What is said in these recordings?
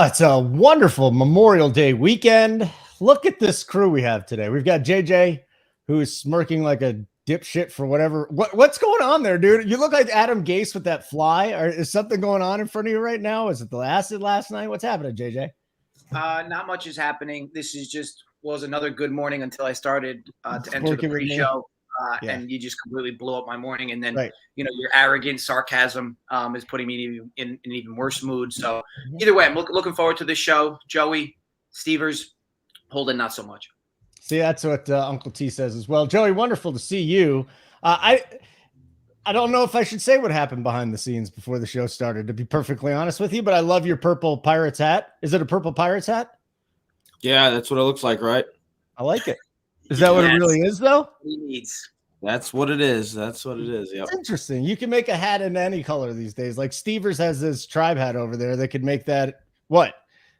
Oh, it's a wonderful Memorial Day weekend. Look at this crew we have today. We've got JJ, who is smirking like a dipshit for whatever. What's going on there, dude? You look like Adam Gase with that fly. Is something going on in front of you right now? Is it the acid last night? What's happening, JJ? Not much is happening. This is was another good morning until I started to enter the pre-show. And you just completely blew up my morning. And then, your arrogant sarcasm is putting me in an even worse mood. So either way, I'm looking forward to this show. Joey, Stevers, Holden, not so much. See, that's what Uncle T says as well. Joey, wonderful to see you. I don't know if I should say what happened behind the scenes before the show started, to be perfectly honest with you, but I love your purple Pirates hat. Is it a purple Pirates hat? Yeah, that's what it looks like, right? I like it. Is that what it really is, though? He needs. That's what it is. That's what it is. Yep. It's interesting. You can make a hat in any color these days. Like Stevers has this tribe hat over there. They could make that what?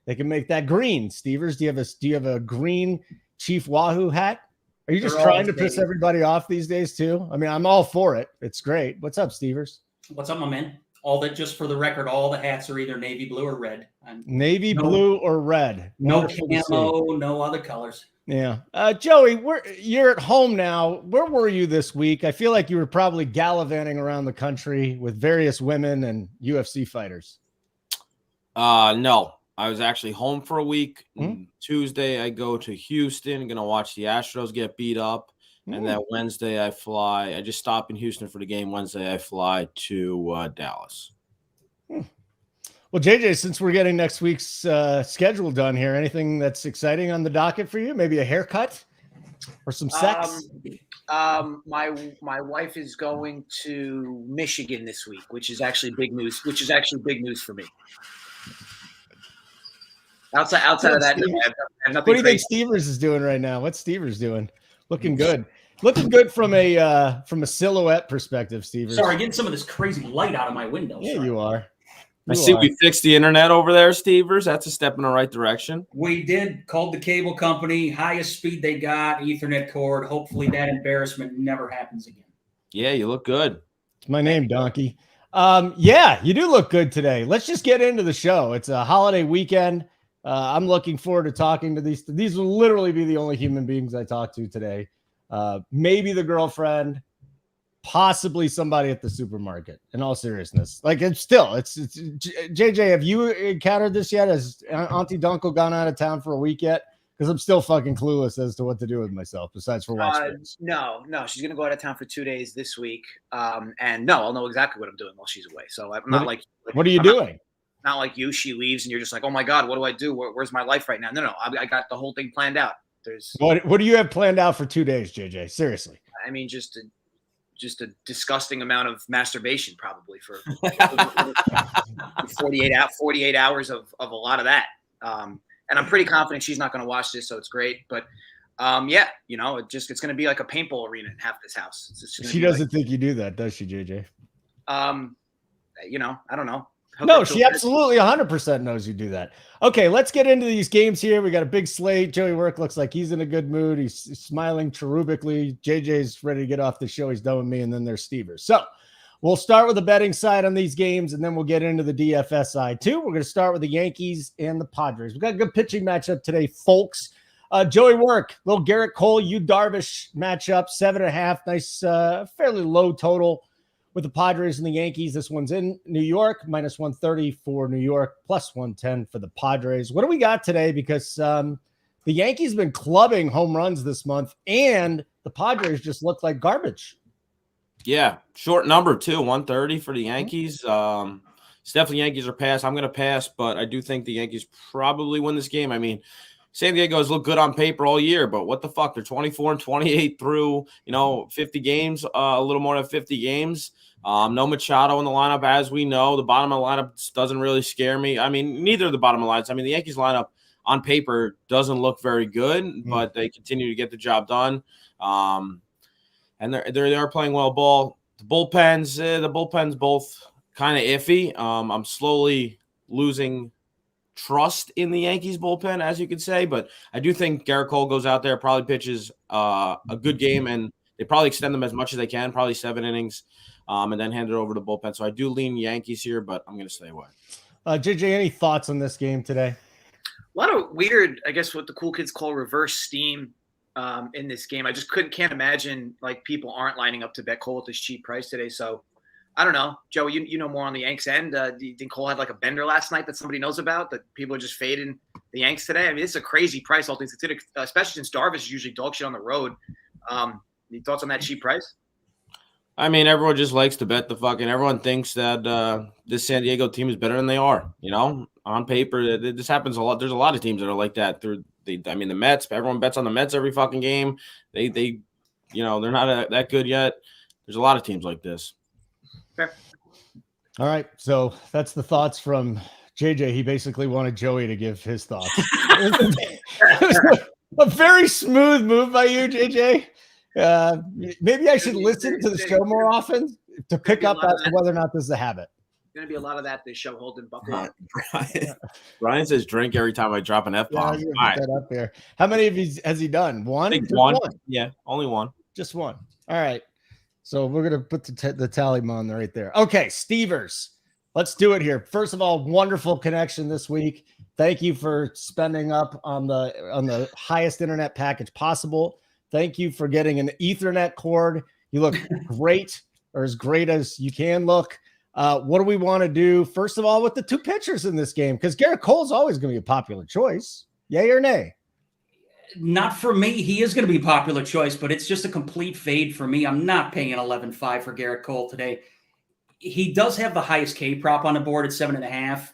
They can make that green. Stevers, do you have a green Chief Wahoo hat? Are you just trying to piss everybody off these days too? I mean, I'm all for it. It's great. What's up, Stevers? What's up, my man? Just for the record, all the hats are either navy blue or red. Blue or red. No camo, no other colors. Yeah. Joey, you're at home now. Where were you this week? I feel like you were probably gallivanting around the country with various women and UFC fighters. No, I was actually home for a week. Tuesday, I go to Houston. Going to watch the Astros get beat up. And then Wednesday, I fly. I just stop in Houston for the game. Wednesday, I fly to Dallas. Well, JJ, since we're getting next week's schedule done here, anything that's exciting on the docket for you? Maybe a haircut or some sex? My wife is going to Michigan this week, which is actually big news. Which is actually big news for me. Outside of that, I have nothing. What do you think Stevers is doing right now? What's Stevers doing? Looking good. Looking good from a silhouette perspective, Stevers. Sorry, getting some of this crazy light out of my window. Yeah, you are. I see we fixed the internet over there, Stevers. That's a step in the right direction. We did. Called the cable company, highest speed they got, Ethernet cord. Hopefully that embarrassment never happens again. Yeah, you look good. It's my name, Donkey. Yeah, you do look good today. Let's just get into the show. It's a holiday weekend. I'm looking forward to talking to these. These will literally be the only human beings I talk to today. Maybe the girlfriend, possibly somebody at the supermarket. In all seriousness, like it's JJ. Have you encountered this yet? Has Auntie Dunkel gone out of town for a week yet? Because I'm still fucking clueless as to what to do with myself besides for watching. No, she's gonna go out of town for 2 days this week. And no, I'll know exactly what I'm doing while she's away. So I'm not like what are you doing? Not like you. She leaves and you're just like, oh my God, what do I do? Where's my life right now? No, I got the whole thing planned out. What do you have planned out for 2 days, JJ? Seriously. I mean, just a disgusting amount of masturbation, probably for 48 hours of a lot of that. And I'm pretty confident she's not going to watch this, so it's great. But it's going to be like a paintball arena in half this house. She doesn't think you do that, does she, JJ? I don't know. No, she absolutely 100% knows you do that. Okay, let's get into these games here. We got a big slate. Joey Work looks like he's in a good mood. He's smiling cherubically. JJ's ready to get off the show. He's done with me, and then there's Stevers. So we'll start with the betting side on these games, and then we'll get into the DFS side too. We're going to start with the Yankees and the Padres. We've got a good pitching matchup today, folks. Joey Work, little Garrett Cole, Yu Darvish matchup, 7.5. Nice, fairly low total with the Padres and the Yankees. This one's in New York, -130 for New York, +110 for the Padres. What do we got today? Because the Yankees have been clubbing home runs this month, and the Padres just look like garbage. Yeah, short number too, 130 for the Yankees. It's definitely Yankees are pass. I'm going to pass, but I do think the Yankees probably win this game. I mean, San Diego has looked good on paper all year, but what the fuck? They're 24-28 through, 50 games, a little more than 50 games. No Machado in the lineup, as we know. The bottom of the lineup doesn't really scare me. I mean, neither of the bottom of the lineups. I mean, the Yankees lineup on paper doesn't look very good, but they continue to get the job done. And they are playing well ball. The bullpens both kind of iffy. I'm slowly losing trust in the Yankees bullpen, as you could say, but I do think Garrett Cole goes out there, probably pitches a good game, and they probably extend them as much as they can, probably 7 innings, and then hand it over to bullpen. So I do lean Yankees here, but I'm going to stay away. JJ, any thoughts on this game today? A lot of weird, I guess what the cool kids call reverse steam in this game. I just can't imagine like people aren't lining up to bet Cole at this cheap price today. So I don't know. Joe, you know more on the Yanks end. Do you think Cole had like a bender last night that somebody knows about, that people are just fading the Yanks today? I mean, this is a crazy price, all things considered, especially since Darvish is usually dog shit on the road. Any thoughts on that cheap price? I mean, everyone just likes to bet everyone thinks that this San Diego team is better than they are, on paper. This happens a lot. There's a lot of teams that are like that the Mets, everyone bets on the Mets every fucking game. They're not that good yet. There's a lot of teams like this. Fair. All right. So that's the thoughts from JJ. He basically wanted Joey to give his thoughts. A very smooth move by you, JJ. Maybe I should listen to the show more often to pick up as to whether or not this is a habit. Going to be a lot of that this show, Holden. Buckle up. Brian says drink every time I drop an F-bomb. Yeah, that up there. How many of these has he done? One? One. Yeah, only one. Just one. All right. So we're going to put the tally mon right there. Okay, Stevers. Let's do it here. First of all, wonderful connection this week. Thank you for spending up on the highest internet package possible. Thank you for getting an Ethernet cord. You look great, or as great as you can look. What do we want to do, first of all, with the two pitchers in this game? Because Garrett Cole's always going to be a popular choice. Yay or nay? Not for me. He is going to be a popular choice, but it's just a complete fade for me. I'm not paying an 11.5 for Garrett Cole today. He does have the highest K prop on the board at 7.5.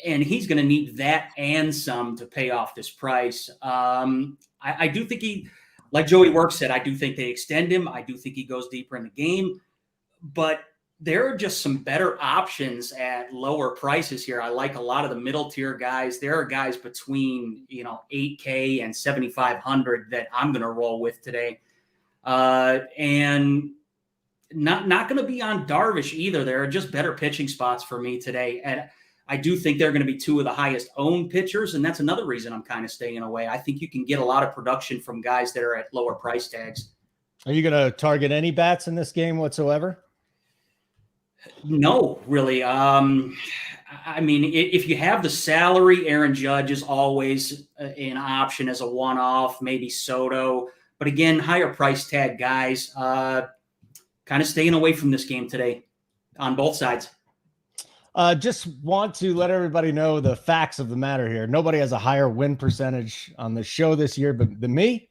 And he's going to need that and some to pay off this price. I do think like Joey Work said, I do think they extend him. I do think he goes deeper in the game. But there are just some better options at lower prices here. I like a lot of the middle tier guys. There are guys between, $8K and $7,500 that I'm going to roll with today. And not going to be on Darvish either. There are just better pitching spots for me today. And I do think they're going to be two of the highest owned pitchers. And that's another reason I'm kind of staying away. I think you can get a lot of production from guys that are at lower price tags. Are you going to target any bats in this game whatsoever? No, really. I mean, if you have the salary, Aaron Judge is always an option as a one-off, maybe Soto. But again, higher price tag guys, kind of staying away from this game today on both sides. Just want to let everybody know the facts of the matter here. Nobody has a higher win percentage on the show this year than me.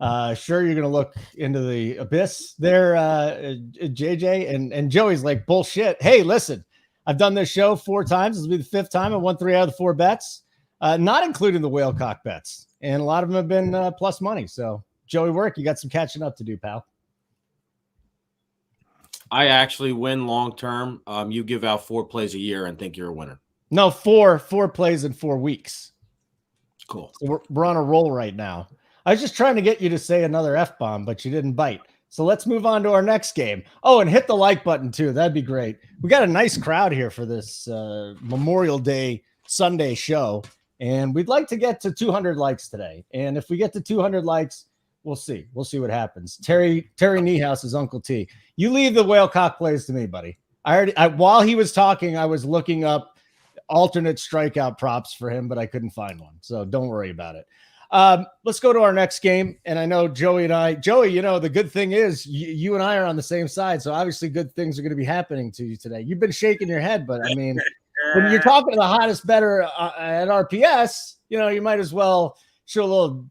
Sure, you're going to look into the abyss there, JJ, and Joey's like, bullshit. Hey, listen, I've done this show 4 times. This will be the 5th time. I won 3 out of the 4 bets, not including the whalecock bets. And a lot of them have been plus money. So, Joey Work, you got some catching up to do, pal. I actually win long-term. You give out 4 plays a year and think you're a winner. No, 4 plays in 4 weeks. Cool. So we're on a roll right now. I was just trying to get you to say another F-bomb, but you didn't bite. So let's move on to our next game. Oh, and hit the like button too. That'd be great. We got a nice crowd here for this Memorial Day Sunday show, and we'd like to get to 200 likes today. And if we get to 200 likes, we'll see. We'll see what happens. Terry Niehaus is Uncle T. You leave the whalecock plays to me, buddy. While he was talking, I was looking up alternate strikeout props for him, but I couldn't find one. So don't worry about it. Let's go to our next game. And I know Joey, the good thing is you and I are on the same side. So obviously good things are going to be happening to you today. You've been shaking your head, but I mean, when you're talking to the hottest bettor at RPS, you might as well show a little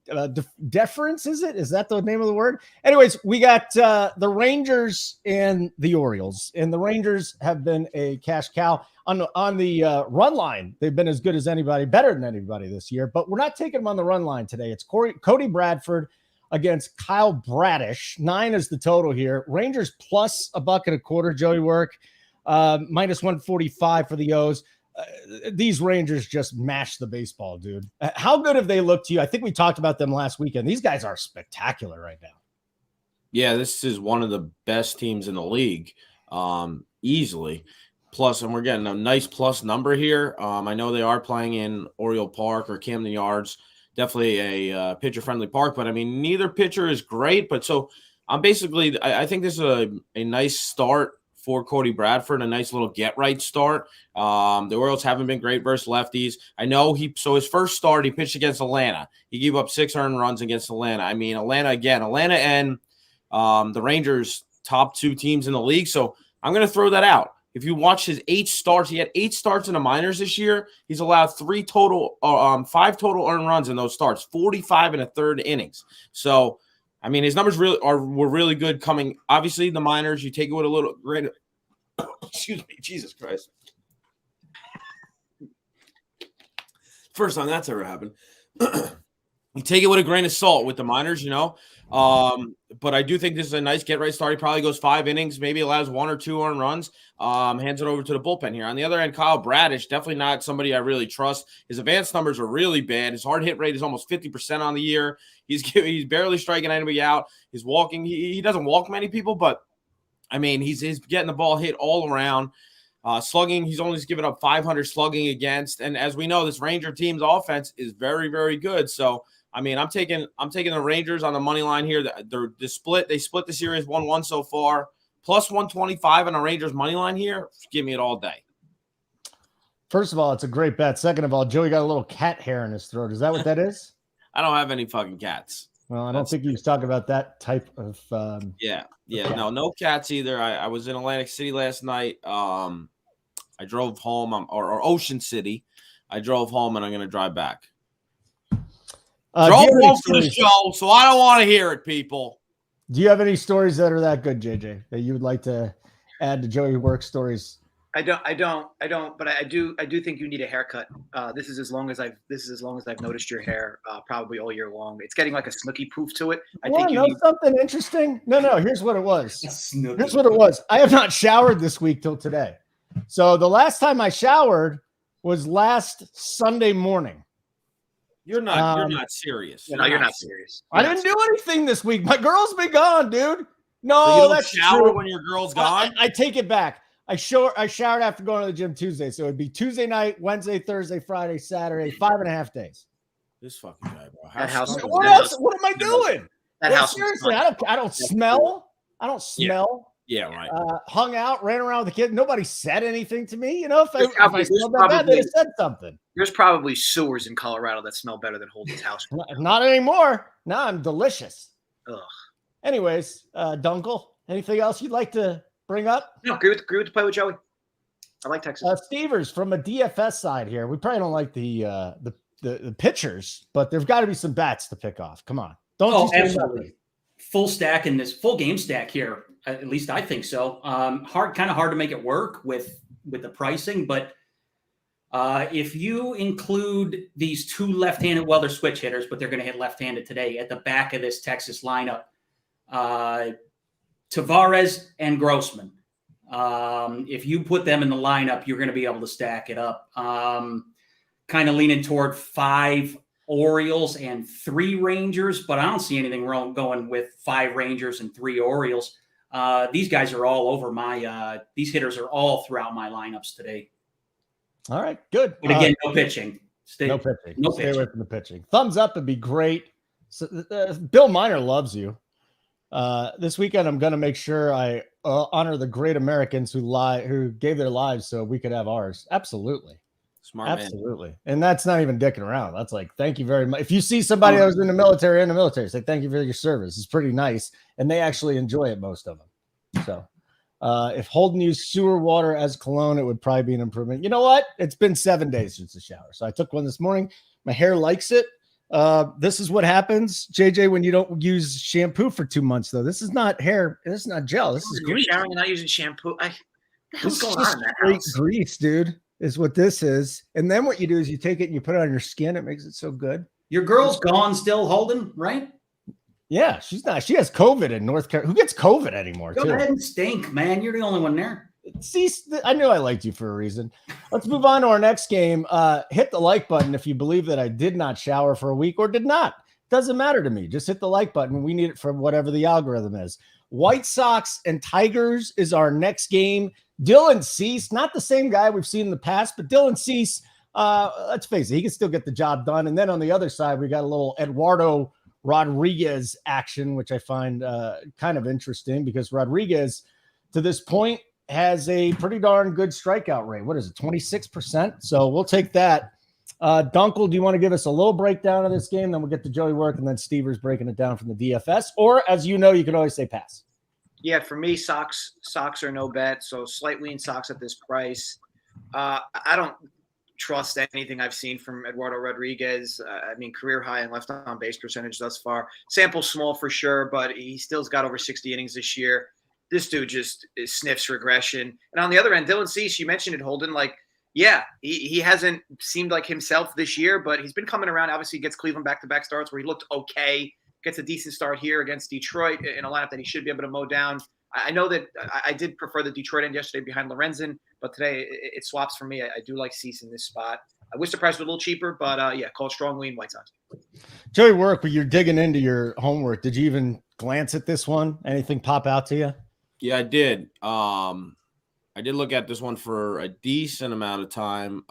deference. Is that the name of the word? Anyways, we got the Rangers and the Orioles, and the Rangers have been a cash cow on the run line. They've been as good as anybody, better than anybody this year, but we're not taking them on the run line today. It's Cody Bradford against Kyle Bradish. 9 is the total here. Rangers plus $1.25, Joey Work, minus 145 for the O's. These Rangers just mash the baseball, dude. How good have they looked to you? I think we talked about them last weekend. These guys are spectacular right now. Yeah, this is one of the best teams in the league, easily. Plus, and we're getting a nice plus number here. I know they are playing in Oriole Park or Camden Yards, definitely a pitcher-friendly park. But, I mean, neither pitcher is great. But so I'm I think this is a nice start for Cody Bradford, a nice little get-right start. The Orioles haven't been great versus lefties. I know his first start, he pitched against Atlanta. He gave up 6 earned runs against Atlanta. I mean, Atlanta and the Rangers, top 2 teams in the league. So I'm going to throw that out. If you watch his 8 starts, he had 8 starts in the minors this year. He's allowed 5 total earned runs in those starts, 45 and a third innings. So, I mean, his numbers were really good coming. Obviously, the minors, you take it with a little grain of excuse me, Jesus Christ. First time that's ever happened. You take it with a grain of salt with the minors, but I do think this is a nice get-right start. He probably goes 5 innings, maybe allows 1 or 2 earned runs, hands it over to the bullpen here. On the other end, Kyle Bradish, definitely not somebody I really trust. His advanced numbers are really bad. His hard hit rate is almost 50% on the year. He's barely striking anybody out. He's walking. He doesn't walk many people, but, I mean, he's getting the ball hit all around. Slugging, he's only given up 500 slugging against. And as we know, this Ranger team's offense is very, very good. So, I mean, I'm taking the Rangers on the money line here. They split the series 1-1 so far. Plus 125 on the Rangers money line here. Give me it all day. First of all, it's a great bet. Second of all, Joey got a little cat hair in his throat. Is that what that is? I don't have any fucking cats. Well, I don't think he was talking about that type of. Yeah. No cats either. I was in Atlantic City last night. I drove home, or Ocean City. I drove home, and I'm going to drive back. Drove home for the show, so I don't want to hear it, people. Do you have any stories that are that good, JJ, that you would like to add to Joey Work stories? I don't, but I do think you need a haircut. This is as long as I've noticed your hair, probably all year long. It's getting like a snooky poof to it. I think you need something interesting. No, here's what it was. Here's what it was. I have not showered this week till today. So the last time I showered was last Sunday morning. You're not serious. No, you're not serious. I didn't do anything this week. My girl's been gone, dude. No, so you don't that's shower true. when your girl's gone. I take it back. I showered after going to the gym Tuesday, so it'd be Tuesday night, Wednesday, Thursday, Friday, Saturday, 5.5 days. This fucking guy, bro. What else? What am I doing? Seriously, I don't smell. I don't smell. Yeah, right. Hung out, ran around with the kid. Nobody said anything to me. If I smelled that bad, they'd have said something. There's probably sewers in Colorado that smell better than Holden's house. Not anymore. No, I'm delicious. Ugh. Anyways, Dunkel, anything else you'd like to bring up? No, agree with the play with Joey. I like Texas. Stevers, from a DFS side here, we probably don't like the pitchers, but there's got to be some bats to pick off. Come on. Absolutely. Full stack in this full game stack here. At least I think so. Kind of hard to make it work with the pricing, but if you include these 2 left-handed, well, they're switch hitters, but they're going to hit left-handed today at the back of this Texas lineup, Tavares and Grossman. If you put them in the lineup, you're going to be able to stack it up. Kind of leaning toward 5 Orioles and 3 Rangers, but I don't see anything wrong going with 5 Rangers and 3 Orioles. These guys are all over these hitters are all throughout my lineups today. All right, good. But again, no pitching. No pitching. Stay away from the pitching. Thumbs up would be great. So, Bill Miner loves you. This weekend, I'm going to make sure I honor the great Americans who gave their lives so we could have ours. Absolutely. Smart Absolutely. Man. And that's not even dicking around. That's like, thank you very much. If you see somebody that was in the military, say thank you for your service. It's pretty nice. And they actually enjoy it, most of them. So if Holden used sewer water as cologne, it would probably be an improvement. You know what? It's been 7 days since the shower. So I took one this morning. My hair likes it. This is what happens, JJ, when you don't use shampoo for 2 months, though. This is not hair. This is not gel. This is grease. You're showering and not using shampoo. What the hell's going on in that house? Grease, dude, is what this is. And then what you do is you take it and you put it on your skin. It makes it so good. Your girl's gone still, Holden, right? Yeah, she's not. She has COVID in North Carolina. Who gets COVID anymore? Go ahead and stink, man. You're the only one there. See, I knew I liked you for a reason. Let's move on to our next game. Hit the like button if you believe that I did not shower for a week or did not. Doesn't matter to me. Just hit the like button. We need it for whatever the algorithm is. White Sox and Tigers is our next game. Dylan Cease, not the same guy we've seen in the past, but Dylan Cease, let's face it, he can still get the job done. And then on the other side, we got a little Eduardo Rodriguez action, which I find kind of interesting because Rodriguez, to this point, has a pretty darn good strikeout rate. What is it, 26%? So we'll take that. Dunkel, do you want to give us a little breakdown of this game? Then we'll get to Joey Work, and then Stevers breaking it down from the DFS. Or, as you know, you can always say pass. Yeah, for me, Sox are no bet. So slight lean Sox at this price. I don't trust anything I've seen from Eduardo Rodriguez. I mean, career high in left on base percentage thus far. Sample small for sure, but he still's got over 60 innings this year. This dude just sniffs regression. And on the other end, Dylan Cease, you mentioned it, Holden. Like, yeah, he hasn't seemed like himself this year, but he's been coming around. Obviously, he gets Cleveland back-to-back starts where he looked okay. Gets a decent start here against Detroit in a lineup that he should be able to mow down. I know that I did prefer the Detroit end yesterday behind Lorenzen, but today it swaps for me. I do like Cease in this spot. I wish the price was a little cheaper, but yeah, call it strong lean White Sox. Joey Work, when you're digging into your homework, did you even glance at this one? Anything pop out to you? Yeah, I did. I did look at this one for a decent amount of time.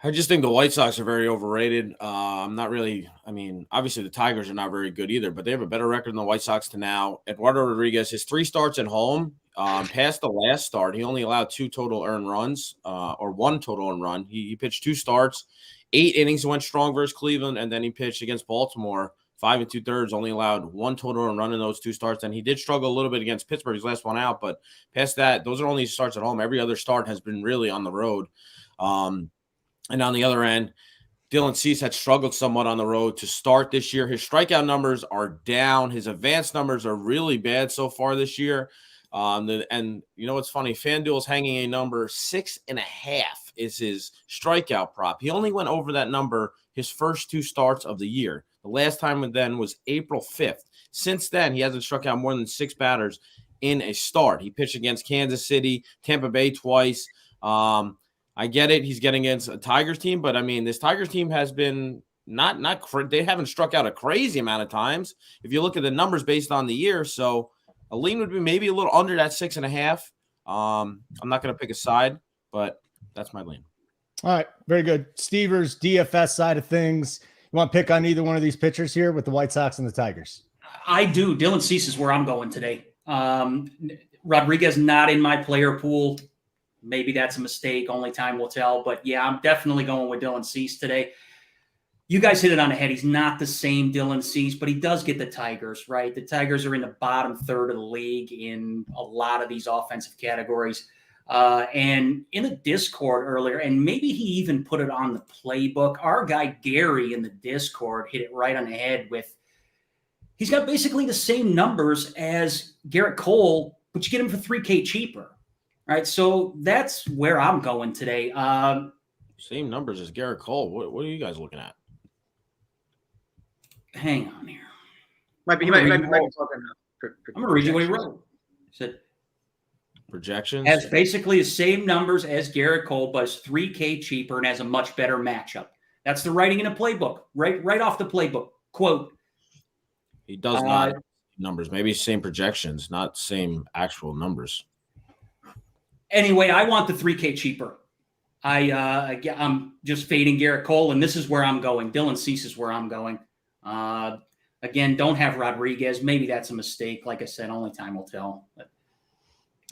I just think the White Sox are very overrated. Not really. I mean, obviously the Tigers are not very good either, but they have a better record than the White Sox to now. Eduardo Rodriguez, his 3 starts at home, past the last start, he only allowed 2 total earned runs, or 1 total earned run. He pitched 2 starts, 8 innings, went strong versus Cleveland, and then he pitched against Baltimore, 5 2/3, only allowed 1 total earned run in those 2 starts. And he did struggle a little bit against Pittsburgh, his last one out, but past that, those are only starts at home. Every other start has been really on the road. And on the other end, Dylan Cease had struggled somewhat on the road to start this year. His strikeout numbers are down. His advanced numbers are really bad so far this year. And you know what's funny? FanDuel is hanging a number 6.5 is his strikeout prop. He only went over that number his first 2 starts of the year. The last time then was April 5th. Since then, he hasn't struck out more than 6 batters in a start. He pitched against Kansas City, Tampa Bay twice. I get it. He's getting against a Tigers team, but I mean, this Tigers team has been they haven't struck out a crazy amount of times. If you look at the numbers based on the year, so a lean would be maybe a little under that 6.5. I'm not going to pick a side, but that's my lean. All right. Very good. Stevers, DFS side of things. You want to pick on either one of these pitchers here with the White Sox and the Tigers? I do. Dylan Cease is where I'm going today. Rodriguez not in my player pool. Maybe that's a mistake. Only time will tell. But, yeah, I'm definitely going with Dylan Cease today. You guys hit it on the head. He's not the same Dylan Cease, but he does get the Tigers, right? The Tigers are in the bottom third of the league in a lot of these offensive categories. And in the Discord earlier, and maybe he even put it on the playbook, our guy Gary in the Discord hit it right on the head with he's got basically the same numbers as Garrett Cole, but you get him for $3K cheaper. All right, so that's where I'm going today. Same numbers as Garrett Cole. What are you guys looking at? Hang on here. Might be talking I'm going to read you what he wrote. He said, projections has basically the same numbers as Garrett Cole, but is $3K cheaper and has a much better matchup. That's the writing in a playbook, right off the playbook. Quote. He does not numbers. Maybe same projections, not same actual numbers. Anyway, I want the $3K cheaper. I'm just fading Garrett Cole, and this is where I'm going. Dylan Cease is where I'm going. Again, don't have Rodriguez. Maybe that's a mistake. Like I said, only time will tell. But.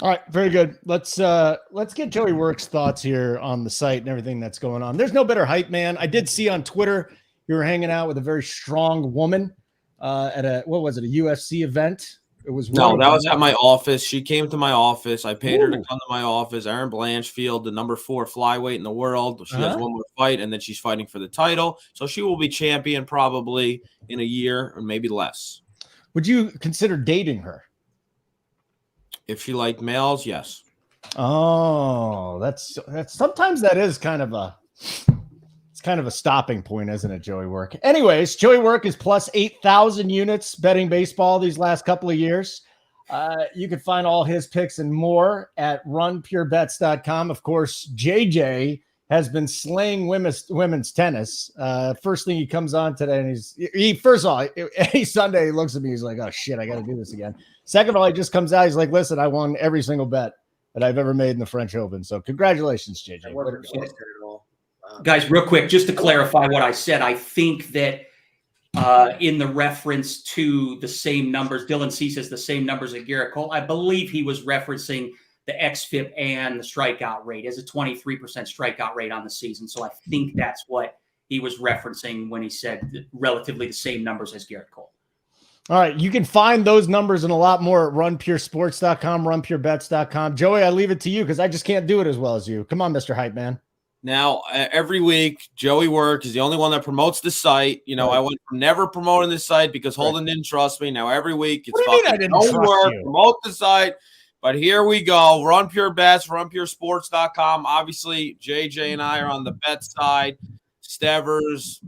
All right, very good. Let's get Joey Work's thoughts here on the site and everything that's going on. There's no better hype, man. I did see on Twitter you were hanging out with a very strong woman at a UFC event. It was that was at my office. She came to my office. I paid her to come to my office. Erin Blanchfield, the number 4 flyweight in the world. She has one more fight, and then she's fighting for the title. So she will be champion probably in a year or maybe less. Would you consider dating her? If she liked males, yes. Oh, that's sometimes that is kind of a stopping point, isn't it, Joey Work? Anyways, Joey Work is plus 8,000 units betting baseball these last couple of years. You can find all his picks and more at runpurebets.com. Of course, JJ has been slaying women's tennis. First thing he comes on today, and first of all, any Sunday he looks at me, he's like, oh shit, I got to do this again. Second of all, he just comes out, he's like, listen, I won every single bet that I've ever made in the French Open. So congratulations, JJ. Guys, real quick, just to clarify what I said, I think that in the reference to the same numbers. Dylan C says the same numbers as Garrett Cole. I believe he was referencing the xFIP and the strikeout rate as a 23% strikeout rate on the season. So I think that's what he was referencing when he said relatively the same numbers as Garrett Cole. All right. You can find those numbers and a lot more at runpuresports.com, runpurebets.com. Joey, I leave it to you because I just can't do it as well as you. Come on, Mr. Hype Man. Now, every week, Joey Work is the only one that promotes the site. You know, I went from never promoting the site because Holden didn't trust me. Now, every week, it's fucking Joey Work, promote the site. But here we go. Run Pure Bets, runpuresports.com. Obviously, JJ and I are on the bet side. Stevers,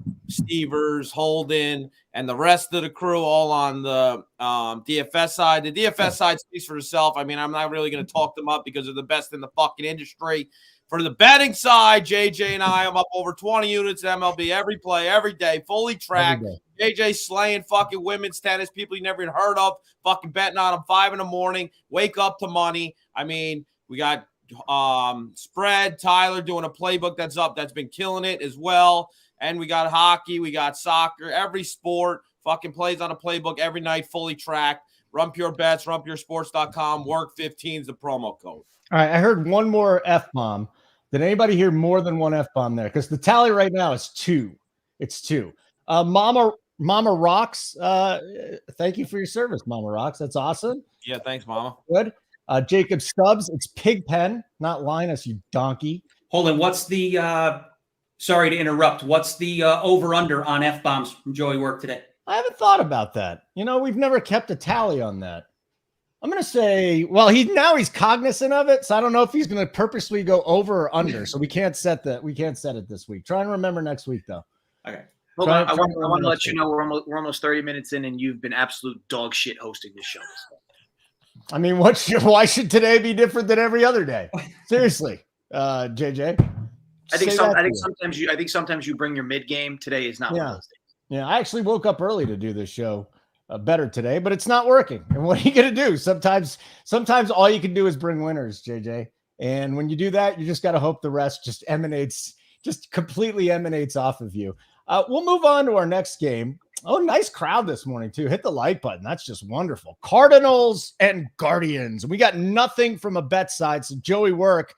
Holden, and the rest of the crew all on the DFS side. The DFS side speaks for itself. I mean, I'm not really going to talk them up because they're the best in the fucking industry. For the betting side, JJ and I am up over 20 units at MLB every play, every day, fully tracked. JJ slaying fucking women's tennis, people you never even heard of, fucking betting on them 5 a.m, wake up to money. I mean, we got Spread, Tyler doing a playbook that's up, that's been killing it as well. And we got hockey, we got soccer, every sport fucking plays on a playbook every night, fully tracked. Run Pure Bets, runpuresports.com, work 15 is the promo code. All right, I heard one more F-bomb. Did anybody hear more than one F-bomb there? Because the tally right now is 2. It's 2. Mama Rocks, thank you for your service, Mama Rocks. That's awesome. Yeah, thanks, Mama. Good. Jacob Stubbs, it's Pigpen, not Linus, you donkey. Holden, what's the sorry to interrupt. What's the over-under on F-bombs from Joey Work today? I haven't thought about that. You know, we've never kept a tally on that. I'm going to say, well, he's cognizant of it, so I don't know if he's going to purposely go over or under. So we can't set it this week. Try and remember next week, though. Okay. Hold on. I want to let you know we're almost 30 minutes in, and you've been absolute dog shit hosting this show. I mean, why should today be different than every other day? Seriously, JJ. I think sometimes you bring your mid game. Today is not one of those days. Yeah, I actually woke up early to do this show. Better today, but it's not working. And what are you going to do? Sometimes all you can do is bring winners, JJ. And when you do that, you just got to hope the rest just completely emanates off of you. We'll move on to our next game. Oh, nice crowd this morning too. Hit the like button. That's just wonderful. Cardinals and Guardians. We got nothing from a bet side. So Joey Work,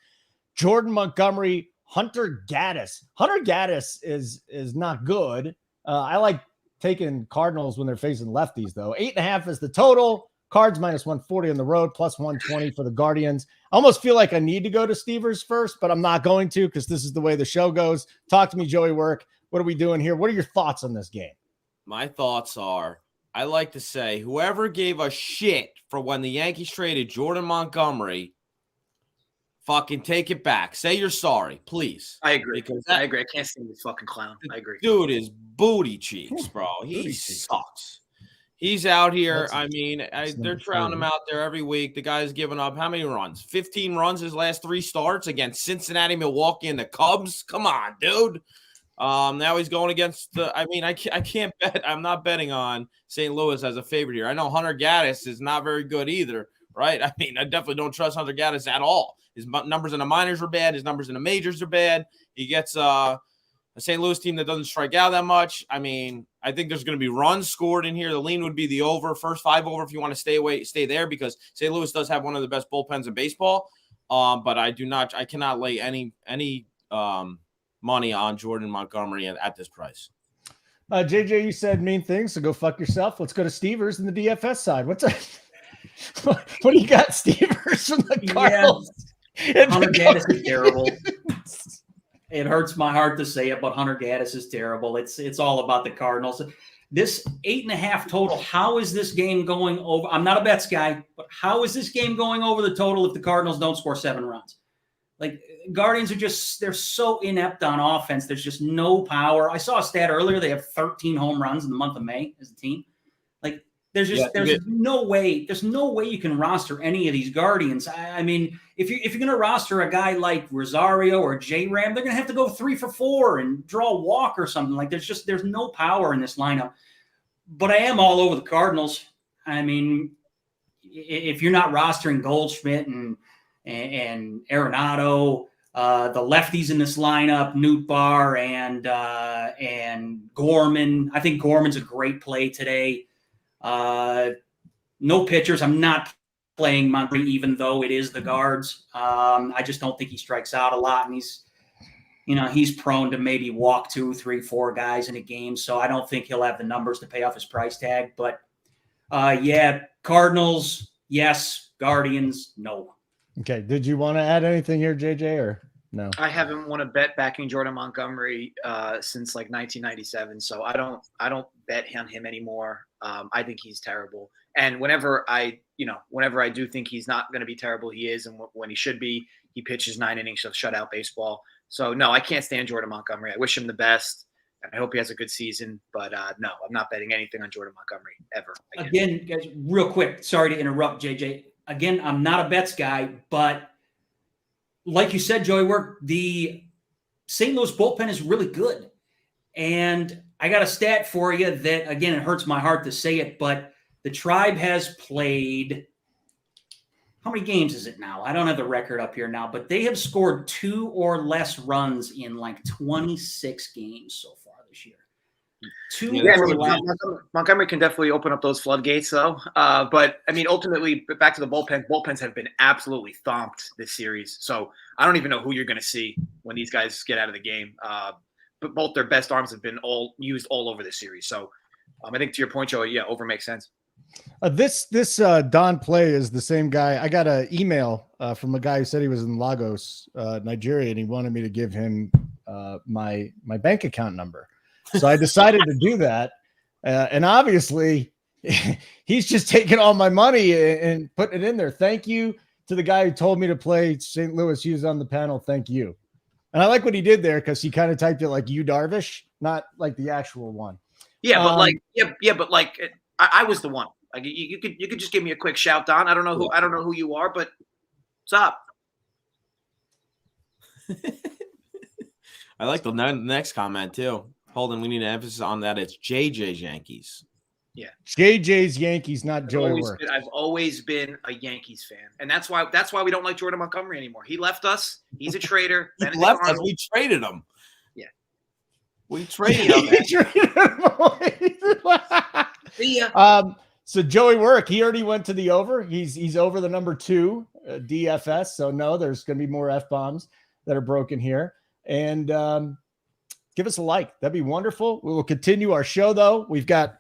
Jordan Montgomery, Hunter Gaddis. Hunter Gaddis is not good. I like taking Cardinals when they're facing lefties, though. 8.5 is the total. Cards minus 140 on the road, plus 120 for the Guardians. I almost feel like I need to go to Stevers first, but I'm not going to because this is the way the show goes. Talk to me, Joey Work. What are we doing here? What are your thoughts on this game? My thoughts are, I like to say, whoever gave a shit for when the Yankees traded Jordan Montgomery, fucking take it back. Say you're sorry, please. I agree. I agree. I can't stand this fucking clown. I agree. Dude is booty cheeks, bro. He sucks. He's out here. They're trouting him out there every week. The guy's giving up how many runs? 15 runs his last 3 starts against Cincinnati, Milwaukee, and the Cubs. Come on, dude. Now he's going against I can't bet. I'm not betting on St. Louis as a favorite here. I know Hunter Gaddis is not very good either, right? I definitely don't trust Hunter Gaddis at all. His numbers in the minors are bad. His numbers in the majors are bad. He gets a St. Louis team that doesn't strike out that much. I think there's going to be runs scored in here. The lean would be the over, first 5 over if you want to stay there because St. Louis does have one of the best bullpens in baseball. But I cannot lay any money on Jordan Montgomery at this price. JJ, you said mean things, so go fuck yourself. Let's go to Stevers in the DFS side. What do you got, Stevers from the Cardinals? Hunter Gaddis is terrible. It hurts my heart to say it, but Hunter Gaddis is terrible. It's all about the Cardinals. This 8.5 total, how is this game going over? I'm not a bets guy, but how is this game going over the total if the Cardinals don't score 7 runs? Like, Guardians they're so inept on offense. There's just no power. I saw a stat earlier. They have 13 home runs in the month of May as a team. Like, there's no way you can roster any of these Guardians. If you're going to roster a guy like Rosario or J-Ram, they're going to have to go 3 for 4 and draw a walk or something. Like, there's no power in this lineup. But I am all over the Cardinals. If you're not rostering Goldschmidt and Arenado the lefties in this lineup, Nootbaar and Gorman. I think Gorman's a great play today. No pitchers. I'm not playing Montgomery, even though it is the guards. I just don't think he strikes out a lot, and he's prone to maybe walk 2, 3, 4 guys in a game. So I don't think he'll have the numbers to pay off his price tag. But Cardinals, yes. Guardians, no. Okay. Did you want to add anything here, JJ, or no? I haven't won a bet backing Jordan Montgomery since like 1997, so I don't bet on him anymore. I think he's terrible. And whenever I do think he's not going to be terrible, he is. And when he should be, he pitches 9 innings of shutout baseball. So no, I can't stand Jordan Montgomery. I wish him the best. I hope he has a good season, but no, I'm not betting anything on Jordan Montgomery ever. Again, guys, real quick. Sorry to interrupt, JJ. Again, I'm not a bets guy, but like you said, Joey Work, the St. Louis bullpen is really good. And I got a stat for you that, again, it hurts my heart to say it, but the Tribe has played, how many games is it now? I don't have the record up here now, but they have scored 2 or less runs in like 26 games so far this year. Montgomery can definitely open up those floodgates, though. But I mean, ultimately, back to the bullpen. Bullpens have been absolutely thumped this series. So I don't even know who you're going to see when these guys get out of the game. But both their best arms have been used all over this series. So I think to your point, Joey, over makes sense. This Don Play is the same guy. I got an email from a guy who said he was in Lagos, Nigeria, and he wanted me to give him my bank account number. So I decided to do that. And obviously, he's just taking all my money and putting it in there. Thank you to the guy who told me to play St. Louis. He was on the panel. Thank you. And I like what he did there because he kind of typed it like you Darvish, not like the actual one. Yeah, but I was the one. Like you could just give me a quick shout, Don. I don't know who you are, but what's up? I like the next comment too. Holden, we need to emphasis on that. It's JJ's Yankees. Yeah, JJ's Yankees, not Joey Work. I've always been a Yankees fan, and that's why we don't like Jordan Montgomery anymore. He left us. He's a traitor. He left us. We traded him. Yeah, we traded him. See ya. So Joey Work, he already went to the over. He's over the number 2 DFS. So no, there's going to be more F-bombs that are broken here. And give us a like. That'd be wonderful. We will continue our show though. We've got,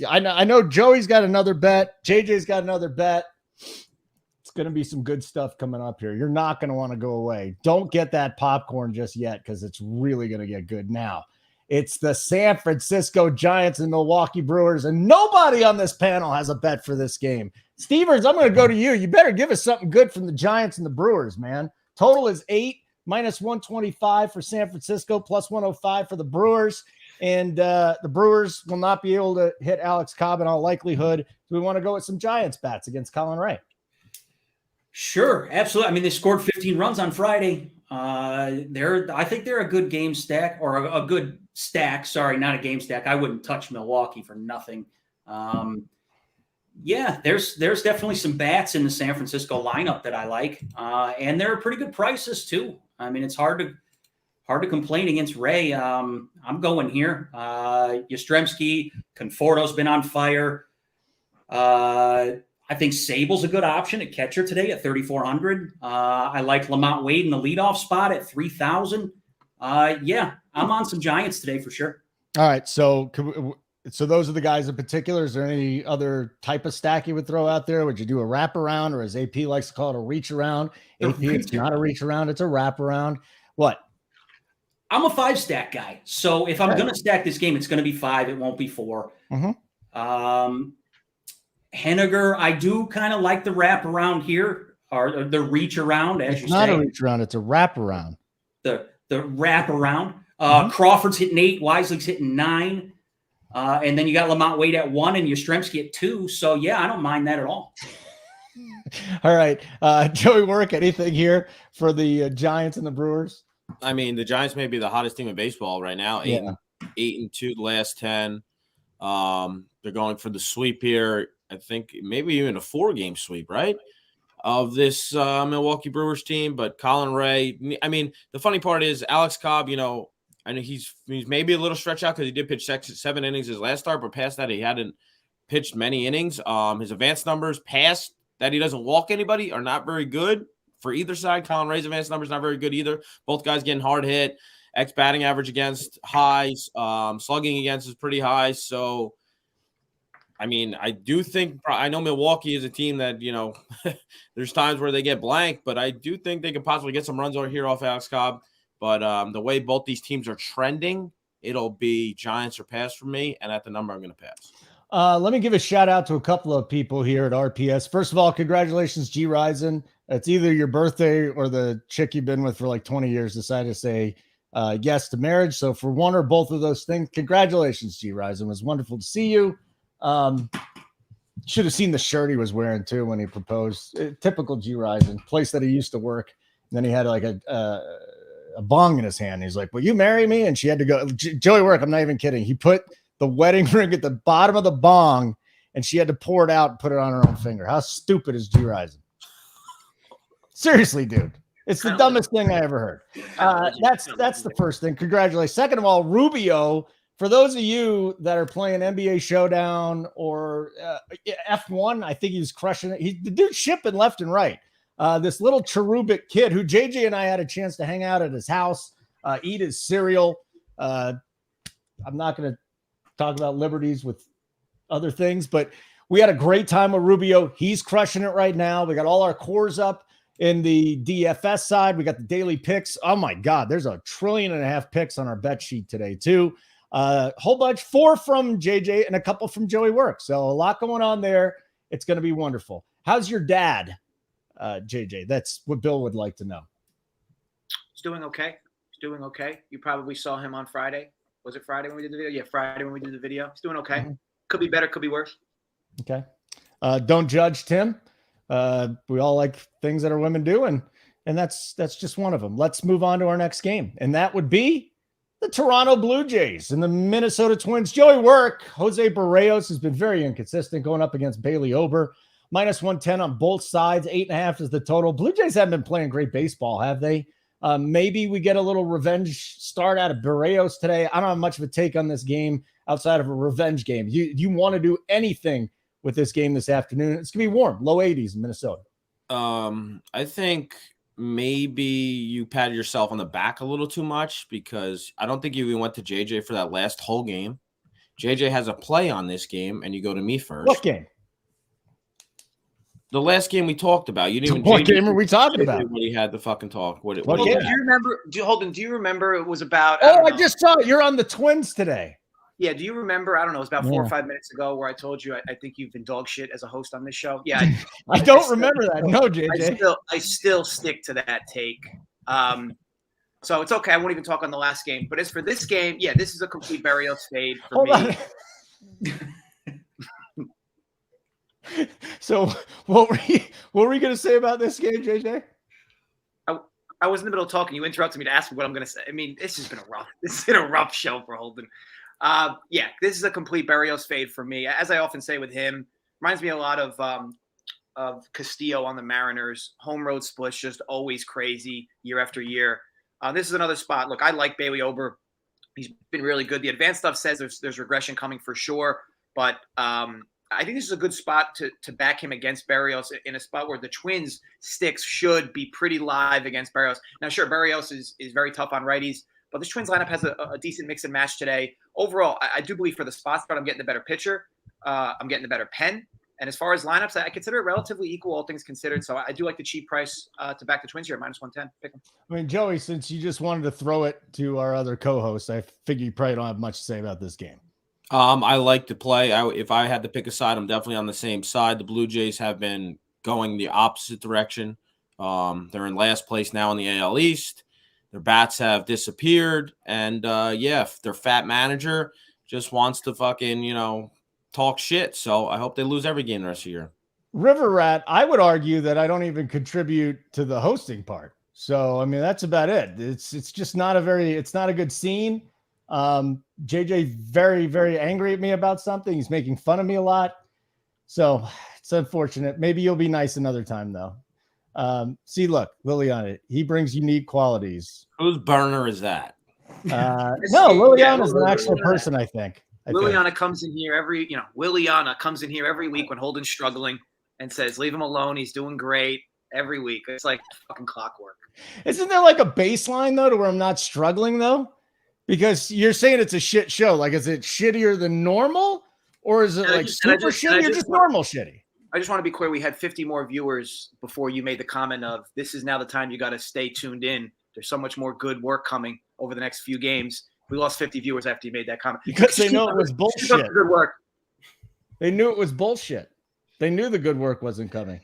I know Joey's got another bet. JJ's got another bet. It's going to be some good stuff coming up here. You're not going to want to go away. Don't get that popcorn just yet because it's really going to get good now. It's the San Francisco Giants and Milwaukee Brewers, and nobody on this panel has a bet for this game. Stevens, I'm going to go to you. You better give us something good from the Giants and the Brewers, man. Total is 8, minus 125 for San Francisco, plus 105 for the Brewers. And the Brewers will not be able to hit Alex Cobb in all likelihood. Do we want to go with some Giants bats against Colin Ray? Sure, absolutely. I mean, they scored 15 runs on Friday. I think they're a good game stack or a good stack. Sorry, not a game stack. I wouldn't touch Milwaukee for nothing. There's definitely some bats in the San Francisco lineup that I like, and they're pretty good prices too. I mean, it's hard to complain against Ray. I'm going here. Yastrzemski, Conforto's been on fire. I think Sable's a good option at catcher today at 3,400. I like Lamont Wade in the leadoff spot at 3,000. I'm on some Giants today for sure. All right. So those are the guys in particular. Is there any other type of stack you would throw out there? Would you do a wraparound, or as AP likes to call it, a reach around? AP, it's not a reach around. It's a wraparound. What? I'm a 5 stack guy. So if I'm going to stack this game, it's going to be 5. It won't be 4. Mm-hmm. Henniger, I do kind of like the wraparound here, or the reach around, as you say. It's not a reach around. It's a wraparound. The wraparound. Crawford's hitting 8. Wisely's hitting 9. And then you got Lamont Wade at 1 and Yastrzemski at 2. So, yeah, I don't mind that at all. All right. Joey Work, anything here for the Giants and the Brewers? I mean, the Giants may be the hottest team in baseball right now. 8-2 the last 10. They're going for the sweep here. I think maybe even a 4-game sweep, right? of this Milwaukee Brewers team. But Colin Ray, I mean, the funny part is Alex Cobb, you know, I know he's maybe a little stretched out because he did pitch 7 innings his last start, but past that, he hadn't pitched many innings. His advanced numbers past that he doesn't walk anybody are not very good for either side. Colin Ray's advanced numbers not very good either. Both guys getting hard hit. Batting average against highs. Slugging against is pretty high. So, I mean, I do think – I know Milwaukee is a team that, you know, there's times where they get blank, but I do think they could possibly get some runs over here off Alex Cobb. But the way both these teams are trending, it'll be Giants or pass for me, and at the number, I'm going to pass. Let me give a shout out to a couple of people here at RPS. First of all, congratulations, G Risen. It's either your birthday or the chick you've been with for like 20 years decided to say yes to marriage. So for one or both of those things, congratulations, G Risen. It was wonderful to see you. Should have seen the shirt he was wearing too when he proposed. Typical G Risen, place that he used to work. And then he had like a bong in his hand. He's like, will you marry me? And she had to go. Joey Work, I'm not even kidding. He put the wedding ring at the bottom of the bong and she had to pour it out and put it on her own finger. How stupid is G Risen? Seriously, dude. It's the dumbest thing I ever heard. That's the first thing. Congratulations. Second of all, Rubio, for those of you that are playing NBA Showdown or F1, I think he's crushing it. The dude's shipping left and right. This little cherubic kid who JJ and I had a chance to hang out at his house, eat his cereal. I'm not going to talk about liberties with other things, but we had a great time with Rubio. He's crushing it right now. We got all our cores up in the DFS side. We got the daily picks. Oh my God, there's 1.5 trillion picks on our bet sheet today too. Whole bunch, 4 from JJ and a couple from Joey Work. So a lot going on there. It's going to be wonderful. How's your dad? JJ, that's what Bill would like to know. He's doing okay. You probably saw him on Friday. Was it Friday when we did the video? Yeah, Friday when we did the video. He's doing okay. Mm-hmm. Could be better, could be worse. Okay. Don't judge Tim. We all like things that our women do, and that's just one of them. Let's move on to our next game, and that would be the Toronto Blue Jays and the Minnesota Twins. Joey Work, Jose Barrios has been very inconsistent going up against Bailey Ober. -110 on both sides. 8.5 is the total. Blue Jays haven't been playing great baseball, have they? Maybe we get a little revenge start out of Barrios today. I don't have much of a take on this game outside of a revenge game. You want to do anything with this game this afternoon? It's going to be warm, low 80s in Minnesota. I think maybe you patted yourself on the back a little too much because I don't think you even went to JJ for that last whole game. JJ has a play on this game, and you go to me first. What game? The last game we talked about. You didn't even. What game are we talking about? When he had the fucking talk. What do you remember? Holden, do you remember it was about? I just saw it. You're on the Twins today. Yeah. Do you remember? I don't know. It was about 4 or 5 minutes ago where I told you I think you've been dog shit as a host on this show. Yeah. I don't remember that. No, JJ. I still stick to that take. So it's okay. I won't even talk on the last game. But as for this game, yeah, this is a complete Barrios fade for me. So what were we going to say about this game, JJ? I was in the middle of talking. You interrupted me to ask me what I'm going to say. I mean, this has been a rough show for Holden. Yeah, this is a complete Barrios fade for me. As I often say with him, reminds me a lot of Castillo on the Mariners. Home road splits just always crazy year after year. This is another spot. Look, I like Bailey Ober. He's been really good. The advanced stuff says there's regression coming for sure, but I think this is a good spot to back him against Barrios in a spot where the Twins sticks should be pretty live against Barrios. Now, sure, Barrios is very tough on righties, but this Twins lineup has a decent mix and match today. Overall, I do believe for the spot start, I'm getting the better pitcher. I'm getting the better pen. And as far as lineups, I consider it relatively equal, all things considered. So I do like the cheap price to back the Twins here at -110. Pick them. I mean, Joey, since you just wanted to throw it to our other co-hosts, I figure you probably don't have much to say about this game. I like to play. If I had to pick a side, I'm definitely on the same side. The Blue Jays have been going the opposite direction. They're in last place now in the AL East. Their bats have disappeared. And, their fat manager just wants to fucking, talk shit. So I hope they lose every game the rest of the year. River Rat, I would argue that I don't even contribute to the hosting part. So, I mean, that's about it. It's just not it's not a good scene. JJ very, very angry at me about something. He's making fun of me a lot. So it's unfortunate. Maybe you'll be nice another time though. See, look, Liliana, he brings unique qualities. Whose burner is that? No, Liliana is an actual person, I think. Liliana comes in here Liliana comes in here every week when Holden's struggling and says, leave him alone. He's doing great every week. It's like fucking clockwork. Isn't there like a baseline though to where I'm not struggling though? Because you're saying it's a shit show. Like, is it shittier than normal? Or is it like super shitty or just normal shitty? I just want to be clear. We had 50 more viewers before you made the comment of this is now the time you got to stay tuned in. There's so much more good work coming over the next few games. We lost 50 viewers after you made that comment. Because they know it was bullshit. Good work. They knew it was bullshit. They knew the good work wasn't coming.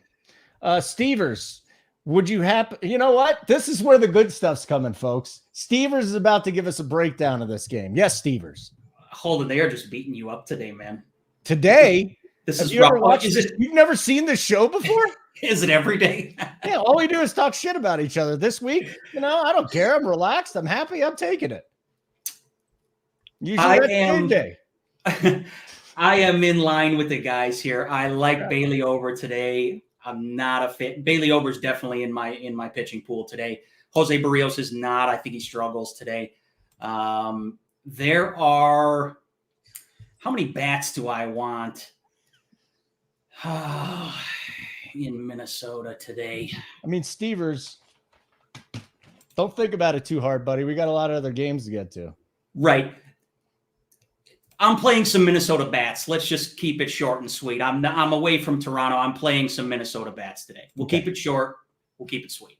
Stevers, would you happen? You know what? This is where the good stuff's coming, folks. Stevers is about to give us a breakdown of this game. Yes, Stevers. Holden, they are just beating you up today, man. Today? This is you ever watched this? You've never seen this show before? Is it every day? Yeah, all we do is talk shit about each other. This week, I don't care. I'm relaxed. I'm happy. I'm taking it. Usually day. I am in line with the guys here. I like Bailey Ober today. I'm not a fit. Bailey Ober's definitely in my pitching pool today. Jose Barrios is not. I think he struggles today. There are how many bats do I want in Minnesota today? I mean, Stevers, don't think about it too hard, buddy. We got a lot of other games to get to. Right. I'm playing some Minnesota bats. Let's just keep it short and sweet. I'm away from Toronto. I'm playing some Minnesota bats today. We'll keep it short. We'll keep it sweet.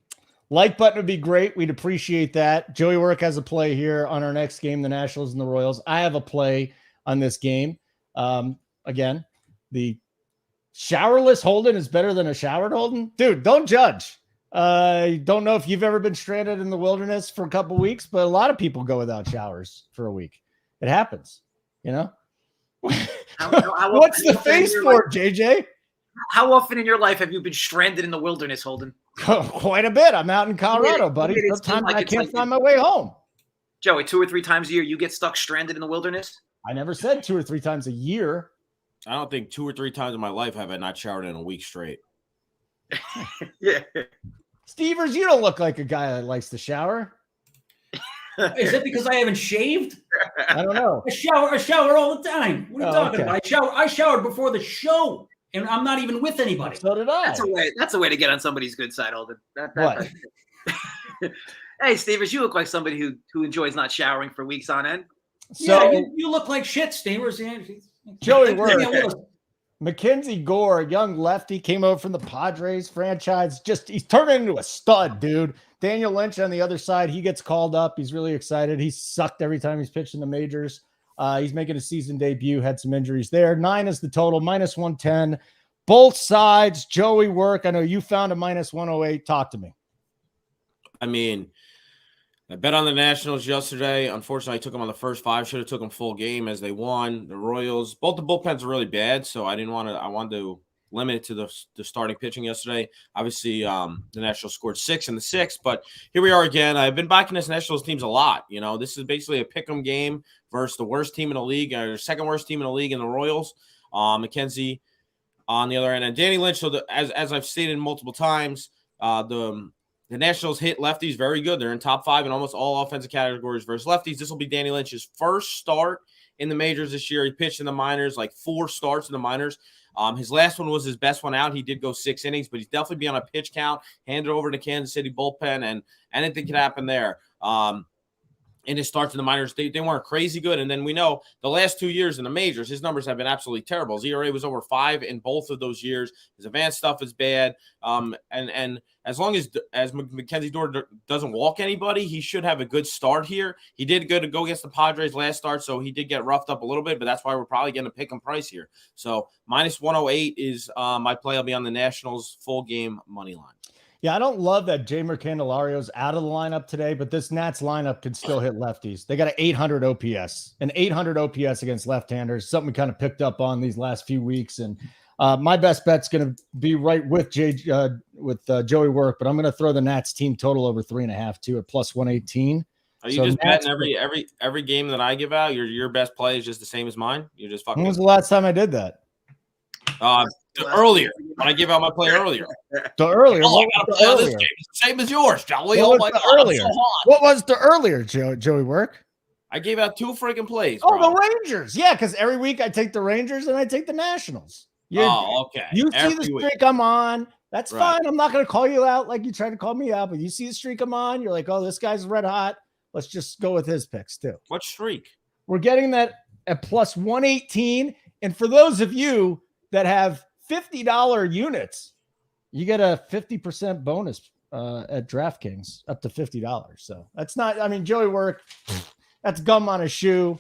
Like button would be great. We'd appreciate that. Joey Work has a play here on our next game, the Nationals and the Royals. I have a play on this game. Again, the showerless Holden is better than a showered Holden. Dude, don't judge. Don't know if you've ever been stranded in the wilderness for a couple weeks, but a lot of people go without showers for a week. It happens. What's the face for, JJ? How often in your life have you been stranded in the wilderness, Holden? Oh, quite a bit. I'm out in Colorado, buddy. Sometimes I can't find my way home. Joey, 2 or 3 times a year you get stuck stranded in the wilderness? I never said 2 or 3 times a year. I don't think 2 or 3 times in my life have I not showered in a week straight. Yeah. Stevers, you don't look like a guy that likes to shower. Is it because I haven't shaved? I don't know. I shower all the time. What are you talking about? I showered before the show, and I'm not even with anybody. So did I. That's a way to get on somebody's good side, Holden. What? Hey, Stevers, you look like somebody who enjoys not showering for weeks on end. So you look like shit, Stevers. Joey Work. Mackenzie Gore, young lefty, came over from the Padres franchise. He's turning into a stud, dude. Daniel Lynch on the other side, he gets called up. He's really excited. He's sucked every time he's pitched in the majors. He's making a season debut, had some injuries there. 9 is the total, minus 110. Both sides, Joey Work. I know you found a minus 108. Talk to me. I mean, I bet on the Nationals yesterday. Unfortunately, I took them on the first 5. Should have took them full game as they won. The Royals, both the bullpens are really bad, so I wanted to limit it to the starting pitching yesterday. Obviously, the Nationals scored 6 in the 6th, but here we are again. I've been backing this Nationals teams a lot. This is basically a pick'em game versus the worst team in the league, or second worst team in the league in the Royals. Mackenzie on the other end, and Danny Lynch. So as I've stated multiple times, the Nationals hit lefties very good. They're in top 5 in almost all offensive categories versus lefties. This will be Danny Lynch's first start in the majors this year. He pitched in the minors, like 4 starts in the minors. His last one was his best one out. He did go 6 innings, but he's definitely be on a pitch count, hand it over to Kansas City bullpen, and anything could happen there. In his starts in the minors, they weren't crazy good. And then we know the last 2 years in the majors, his numbers have been absolutely terrible. His ERA was over 5 in both of those years. His advanced stuff is bad. And as long as Mackenzie Gore doesn't walk anybody, he should have a good start here. He did good to go against the Padres last start, so he did get roughed up a little bit, but that's why we're probably getting a pick and price here. So minus 108 is my play. I'll be on the Nationals full game money line. Yeah, I don't love that Jeimer Candelario's out of the lineup today, but this Nats lineup can still hit lefties. They got an 800 OPS, against left-handers, something we kind of picked up on these last few weeks. And my best bet's going to be right with Joey Work, but I'm going to throw the Nats team total over 3.5 too at plus 118. Are you just betting every game that I give out? Your best play is just the same as mine? You're just fucking. When was the last time I did that? Earlier, when I gave out my play earlier. The earlier. What this game is the same as yours, Joey. What was the earlier? What was the earlier, Joey Work? I gave out 2 freaking plays. Oh, bro. The Rangers. Yeah, because every week I take the Rangers and I take the Nationals. Okay. You see the streak I'm on. That's fine. I'm not going to call you out like you tried to call me out, but you see the streak I'm on. You're like, oh, this guy's red hot. Let's just go with his picks too. What streak? We're getting that at plus 118. And for those of you that have $50 units, you get a 50% bonus at DraftKings up to $50. So that's not, I mean, Joey Work, that's gum on a shoe.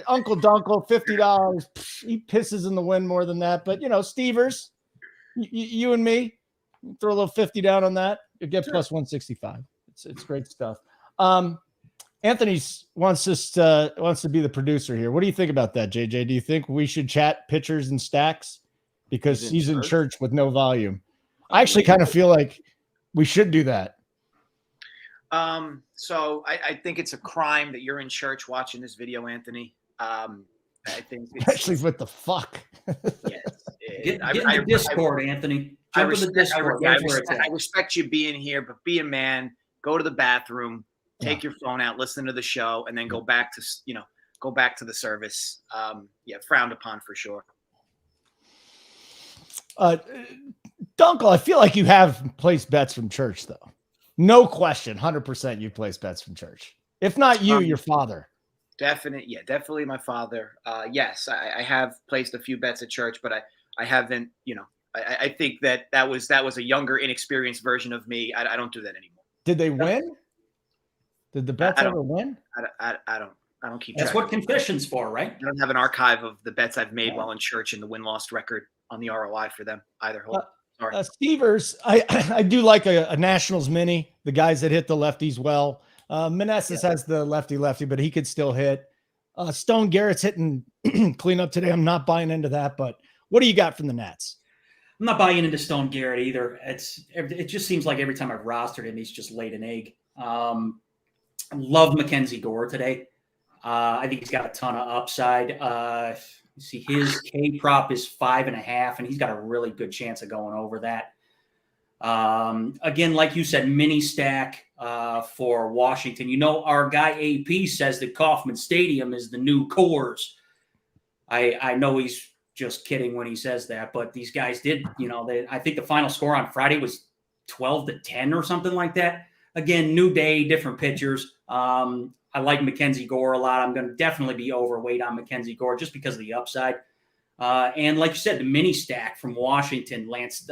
Uncle Dunkle, $50. He pisses in the wind more than that. But, you know, Stevers, you and me, throw a little 50 down on that. You get plus 165. It's great stuff. Anthony wants to be the producer here. What do you think about that, JJ? Do you think we should chat pitchers and stacks? Because he's in church with no volume. I actually kind of feel like we should do that. So I think it's a crime that you're in church watching this video, Anthony. I think it's, actually, what the fuck? Yes. Get in the Discord, Anthony. Jump in the Discord. I respect you being here, but be a man. Go to the bathroom. Take your phone out. Listen to the show, and then go back to the service. Frowned upon for sure. Dunkel, I feel like you have placed bets from church, though. No question, 100% you placed bets from church. If not you, your father. Definitely my father. Yes, I have placed a few bets at church, but I haven't, I think that was a younger, inexperienced version of me. I don't do that anymore. Did they win? Did the bets ever win? I don't keep track. That's what confession's for, right? I don't have an archive of the bets I've made while in church and the win-loss record on the ROI for them either. Sorry. Stevers, I do like a Nationals mini, the guys that hit the lefties well. Meneses has the lefty, but he could still hit. Stone Garrett's hitting cleanup today. I'm not buying into that, but what do you got from the Nats? I'm not buying into Stone Garrett either. It just seems like every time I've rostered him, he's just laid an egg. Love Mackenzie Gore today. I think he's got a ton of upside. See, his K prop is 5.5, and he's got a really good chance of going over that. Again, like you said, mini stack for Washington. Our guy AP says that Kauffman Stadium is the new Coors. I know he's just kidding when he says that, but these guys did, I think the final score on Friday was 12-10 or something like that. Again, new day, different pitchers. I like Mackenzie Gore a lot. I'm going to definitely be overweight on Mackenzie Gore just because of the upside. And like you said, the mini stack from Washington, Lance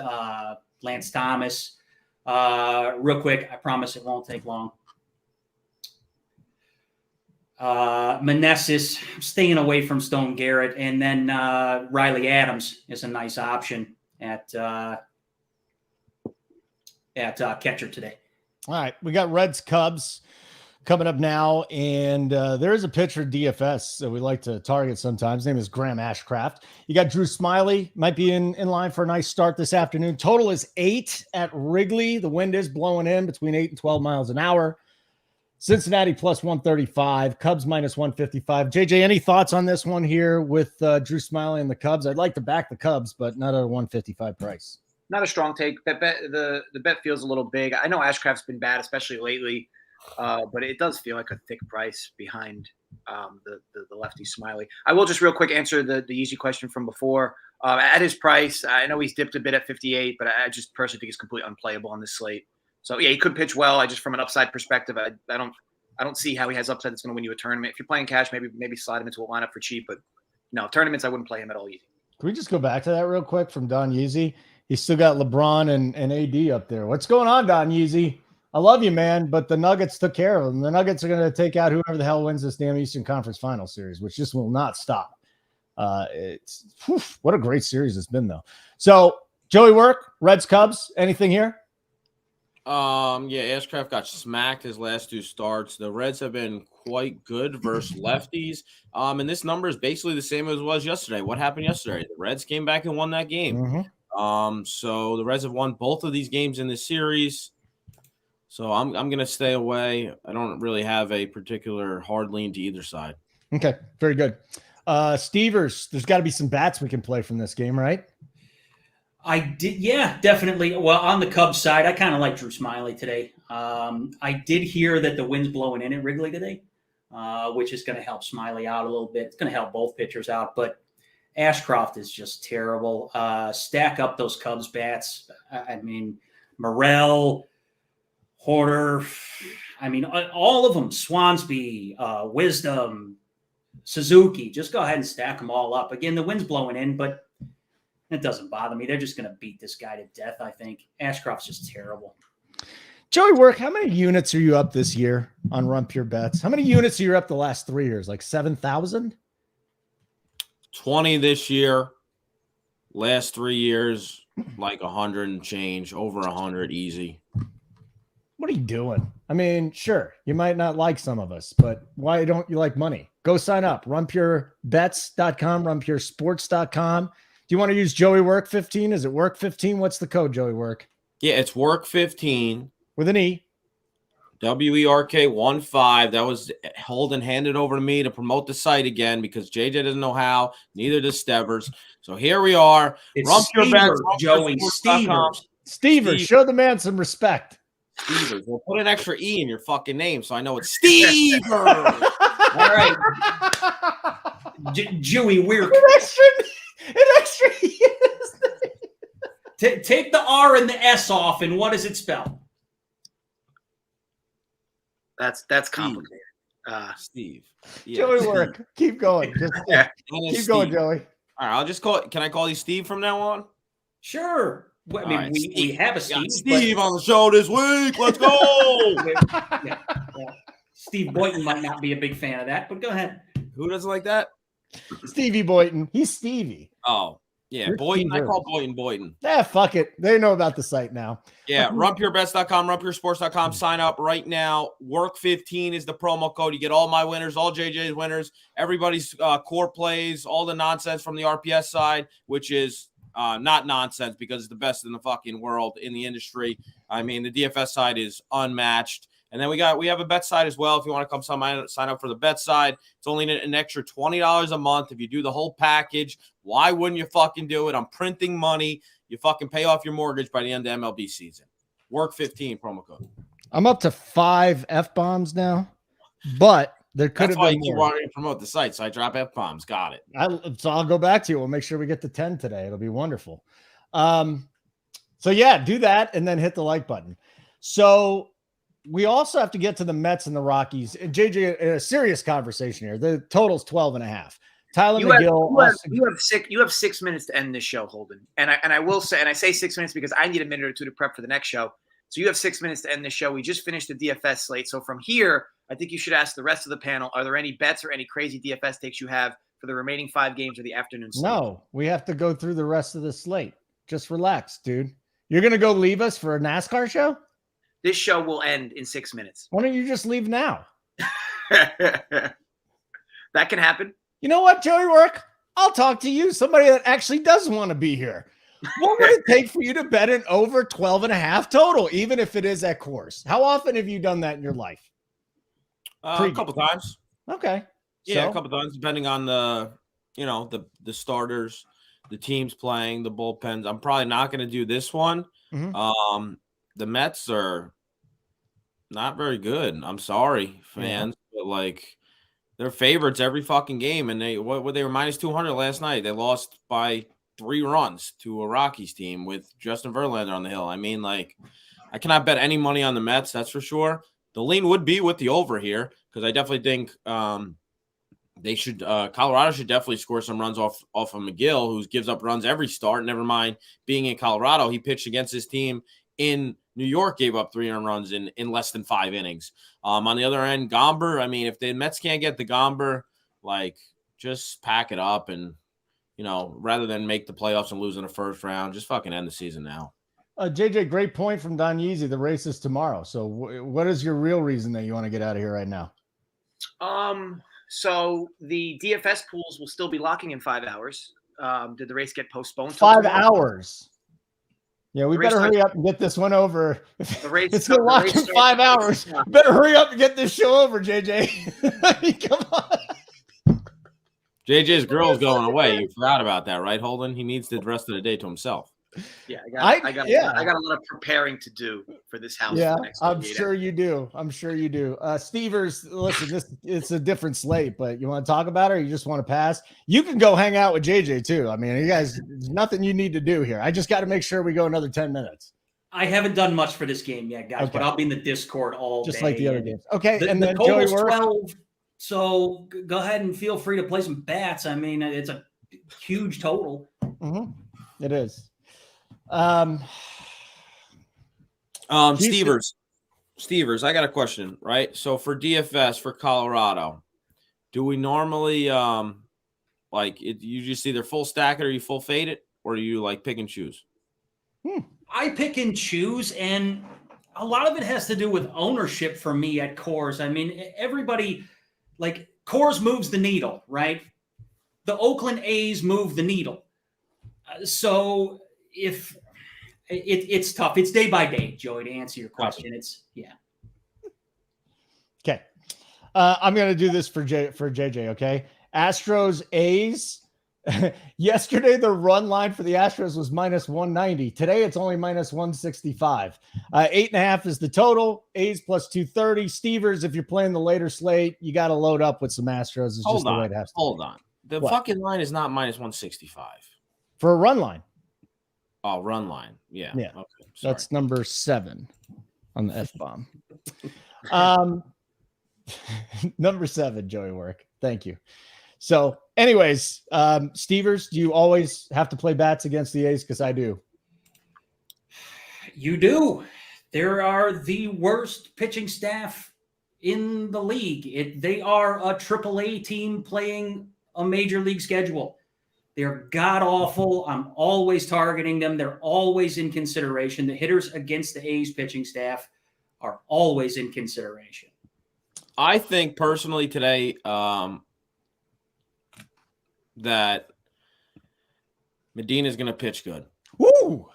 Thomas. Real quick, I promise it won't take long. Meneses, staying away from Stone Garrett. And then Riley Adams is a nice option at catcher today. All right, we got Reds Cubs coming up now, and there is a pitcher DFS that we like to target sometimes. His name is Graham Ashcraft. You got Drew Smiley, might be in line for a nice start this afternoon. Total is 8 at Wrigley. The wind is blowing in between 8 and 12 miles an hour. Cincinnati plus 135, Cubs minus 155. JJ, any thoughts on this one here with Drew Smiley and the Cubs? I'd like to back the Cubs, but not at a 155 price. Not a strong take. The bet feels a little big. I know Ashcraft's been bad, especially lately. But it does feel like a thick price behind the lefty Smiley. I will just real quick answer the easy question from before. At his price, I know he's dipped a bit at 58, but I just personally think he's completely unplayable on this slate. So yeah, he could pitch well. I just from an upside perspective, I don't see how he has upside that's going to win you a tournament. If you're playing cash, maybe slide him into a lineup for cheap. But no, tournaments I wouldn't play him at all easy. Can we just go back to that real quick from Don Yeezy? He's still got LeBron and AD up there. What's going on, Don Yeezy? I love you, man, but the Nuggets took care of them. The Nuggets are going to take out whoever the hell wins this damn Eastern Conference Final Series, which just will not stop. What a great series it's been, though. So, Joey Work, Reds, Cubs, anything here? Ashcraft got smacked his last 2 starts. The Reds have been quite good versus lefties. And this number is basically the same as it was yesterday. What happened yesterday? The Reds came back and won that game. Mm-hmm. So the Reds have won both of these games in this series. So I'm going to stay away. I don't really have a particular hard lean to either side. Okay, very good. Stevers, there's got to be some bats we can play from this game, right? I did, yeah, definitely. Well, on the Cubs side, I kind of like Drew Smyly today. I did hear that the wind's blowing in at Wrigley today, which is going to help Smyly out a little bit. It's going to help both pitchers out, but Ashcroft is just terrible. Stack up those Cubs bats. I mean, Morel, Horner, I mean, all of them, Swansby, Wisdom, Suzuki, just go ahead and stack them all up. Again, the wind's blowing in, but it doesn't bother me. They're just going to beat this guy to death, I think. Ashcroft's just terrible. Joey Work, how many units are you up this year on Run Pure Bets? How many units are you up the last 3 years? Like 7,000? 20 this year. Last 3 years, like 100 and change, over 100 easy. What are you doing? I mean, sure, you might not like some of us, but why don't you like money? Go sign up. RunPureBets.com, RunPureSports.com. Do you want to use Joey Work 15? Is it Work 15? What's the code, Joey Work? Yeah, it's Work 15 with an E. WERK15. That was Holden handed over to me to promote the site again because JJ doesn't know how. Neither does Stevers. So here we are. It's Stevers, Joey. Stevers, show the man some respect. Stevers. We'll put an extra E in your fucking name so I know it's Stevers. All right. Joey Weird. An extra E. Take the R and the S off, and what does it spell? That's complicated. Steve. Yeah. Joey Work. Keep going. Keep going, Joey. All right, I'll just call it. Can I call you Steve from now on? Sure. Well, I mean, right, we have a Steve. Steve on the show this week. Let's go. Yeah. Steve Boynton might not be a big fan of that, but go ahead. Who doesn't like that? Stevie Boynton. He's Stevie. Oh, yeah. You're Boynton. Steve I call Boynton. Yeah, fuck it. They know about the site now. Yeah, runpurebets.com, runpuresports.com. Sign up right now. Work 15 is the promo code. You get all my winners, all JJ's winners, everybody's core plays, all the nonsense from the RPS side, which is not nonsense because it's the best in the fucking world in the industry. I mean, the DFS side is unmatched. And then we have a bet side as well. If you want to come sign up for the bet side, it's only an extra $20 a month. If you do the whole package, why wouldn't you fucking do it? I'm printing money. You fucking pay off your mortgage by the end of MLB season. Work 15 promo code. I'm up to 5 F-bombs now, but there could have been more. You wanted to promote the site, so I drop F-bombs. Got it. So I'll go back to you. We'll make sure we get to 10 today. It'll be wonderful. So yeah, do that and then hit the like button. So we also have to get to the Mets and the Rockies. And JJ, a serious conversation here. The total's 12.5. Tyler McGill. You have 6 minutes to end this show, Holden. And I will say, and I say 6 minutes because I need a minute or two to prep for the next show. So you have 6 minutes to end this show. We just finished the DFS slate. So from here, I think you should ask the rest of the panel, are there any bets or any crazy DFS takes you have for the remaining 5 games of the afternoon slate? No, we have to go through the rest of the slate. Just relax, dude. You're going to go leave us for a NASCAR show? This show will end in 6 minutes. Why don't you just leave now? That can happen. You know what, Joey Work? I'll talk to you, somebody that actually does want to be here. What would it take for you to bet an over 12.5 total, even if it is at course? How often have you done that in your life? A couple times. Okay. Yeah, a couple times, depending on the starters, the teams playing, the bullpens. I'm probably not going to do this one. Mm-hmm. The Mets are not very good. I'm sorry, fans, but like they're favorites every fucking game. And they were minus 200 last night. They lost by 3 runs to a Rockies team with Justin Verlander on the hill. I mean, like, I cannot bet any money on the Mets, that's for sure. The lean would be with the over here because I definitely think they should. Colorado should definitely score some runs off of McGill, who gives up runs every start. Never mind being in Colorado, he pitched against his team in New York, gave up 3 earned runs in less than 5 innings. On the other end, Gomber, I mean, if the Mets can't get the Gomber, like, just pack it up and, you know, rather than make the playoffs and lose in the first round, just fucking end the season now. JJ, great point from Don Yeezy. The race is tomorrow. So what is your real reason that you want to get out of here right now? So the DFS pools will still be locking in 5 hours. Did the race get postponed? 5 hours. Yeah, we better hurry up and get this one over. The race, it's going to lock in 5 hours. Better hurry up and get this show over, JJ. I mean, come on. JJ's girl's going away. You forgot about that, right, Holden? He needs the rest of the day to himself. Yeah, I got a lot of preparing to do for this house. Yeah, for the next I'm sure you do. Stevers, listen, it's a different slate, but you want to talk about it or you just want to pass? You can go hang out with JJ too. I mean, you guys, there's nothing you need to do here. I just got to make sure we go another 10 minutes. I haven't done much for this game yet, guys, but I'll be in the Discord all just day. Like the other games. Okay, and then the total's Joey 12, so go ahead and feel free to play some bats. I mean, it's a huge total. Mm-hmm. It is. Stevers, I got a question, right? So for DFS for Colorado, do we normally you just either full stack it or you full fade it, or do you like pick and choose? I pick and choose, and a lot of it has to do with ownership for me at Coors. I mean, everybody, like, Coors moves the needle, right? The Oakland A's move the needle. So if it's tough, it's day by day, Joey, to answer your question. Okay. I'm going to do this for JJ. Okay. Astros A's. Yesterday, the run line for the Astros was -190. Today, it's only -165. 8.5 is the total. A's plus 230. Stevers, if you're playing the later slate, you got to load up with some Astros. It's just the way it has to. Hold on. The fucking line is not -165 for a run line. Oh, run line. Yeah. Yeah. Okay. That's number 7 on the F-bomb. Number 7, Joey Work. Thank you. So anyways, Stevers, do you always have to play bats against the A's? Because I do. You do. There are the worst pitching staff in the league. They are a AAA team playing a major league schedule. They're god-awful. I'm always targeting them. They're always in consideration. The hitters against the A's pitching staff are always in consideration. I think personally today that Medina is going to pitch good. Woo!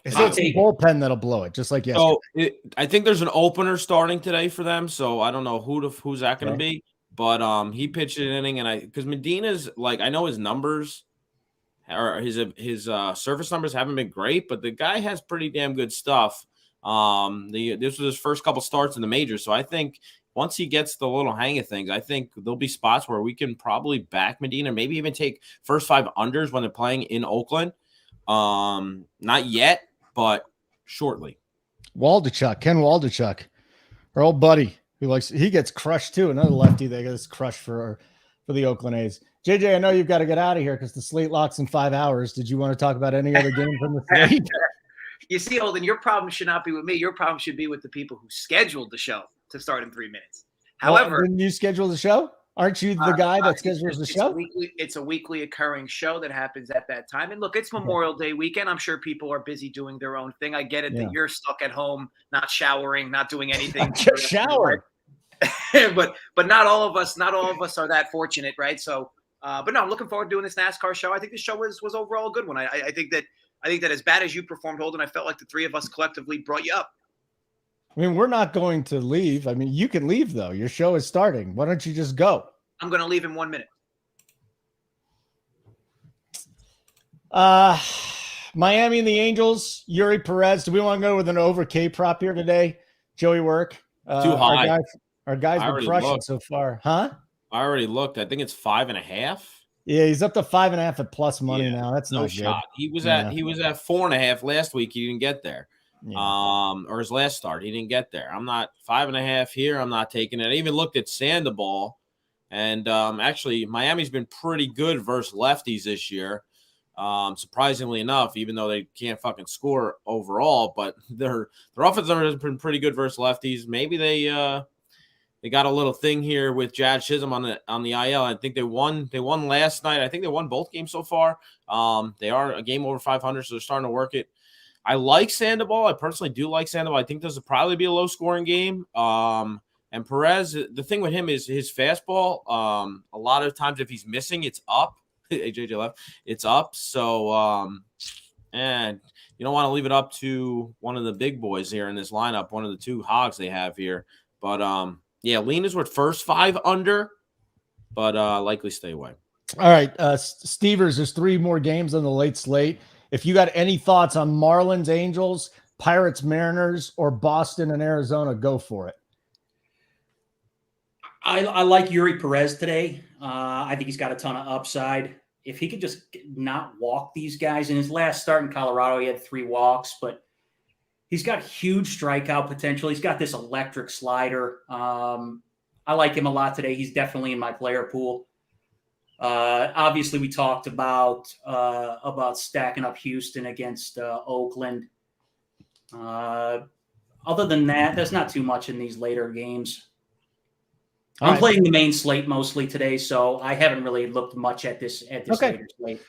It's a bullpen that'll blow it, just like yesterday. So I think there's an opener starting today for them, so I don't know who's that going to be. But he pitched an inning, and because Medina's, like, I know his numbers or his surface numbers haven't been great, but the guy has pretty damn good stuff. This was his first couple starts in the majors, so I think once he gets the little hang of things, I think there'll be spots where we can probably back Medina, maybe even take first 5 unders when they're playing in Oakland. Not yet, but shortly. Ken Waldichuk, our old buddy. He gets crushed too. Another lefty that gets crushed for the Oakland A's. JJ, I know you've got to get out of here because the slate locks in 5 hours. Did you want to talk about any other game from the slate? You see, Holden, your problem should not be with me. Your problem should be with the people who scheduled the show to start in 3 minutes. However, didn't you schedule the show? Aren't you the guy that schedules the show? It's a weekly occurring show that happens at that time. And look, it's Memorial Day weekend. I'm sure people are busy doing their own thing. I get it that you're stuck at home, not showering, not doing anything. Just shower. but not all of us are that fortunate, right? So, but no, I'm looking forward to doing this NASCAR show. I think the show was overall a good one. I think that as bad as you performed, Holden, I felt like the three of us collectively brought you up. I mean, we're not going to leave. I mean, you can leave though. Your show is starting. Why don't you just go? I'm going to leave in 1 minute. Miami and the Angels, Yuri Perez. Do we want to go with an over K prop here today? Joey Work. Too high. Our guy's been crushing so far. Huh? I already looked. I think it's 5.5. Yeah, he's up to 5.5 at plus money now. That's no shot. He was at 4.5 last week. He didn't get there. Yeah. Or his last start, he didn't get there. I'm not 5.5 here. I'm not taking it. I even looked at Sandoval, and actually Miami's been pretty good versus lefties this year. Surprisingly enough, even though they can't fucking score overall, but their offense has been pretty good versus lefties. Maybe they got a little thing here with Jad Chisholm on the IL. I think they won last night. I think they won both games so far. They are a game over 500, so they're starting to work it. I like Sandoval. I personally do like Sandoval. I think this will probably be a low-scoring game. And Perez, the thing with him is his fastball. A lot of times if he's missing, it's up. AJ left. It's up. So, and you don't want to leave it up to one of the big boys here in this lineup, one of the two hogs they have here. But, yeah, lean is with first 5 under, but likely stay away. All right, Stevers, there's 3 more games on the late slate. If you got any thoughts on Marlins, Angels, Pirates, Mariners, or Boston and Arizona, go for it. I like Yuri Perez today. I think he's got a ton of upside. If he could just not walk these guys. In his last start in Colorado, he had 3 walks, but he's got huge strikeout potential. He's got this electric slider. I like him a lot today. He's definitely in my player pool. Obviously, we talked about stacking up Houston against Oakland. Other than that, there's not too much in these later games. I'm playing the main slate mostly today, so I haven't really looked much at this later slate.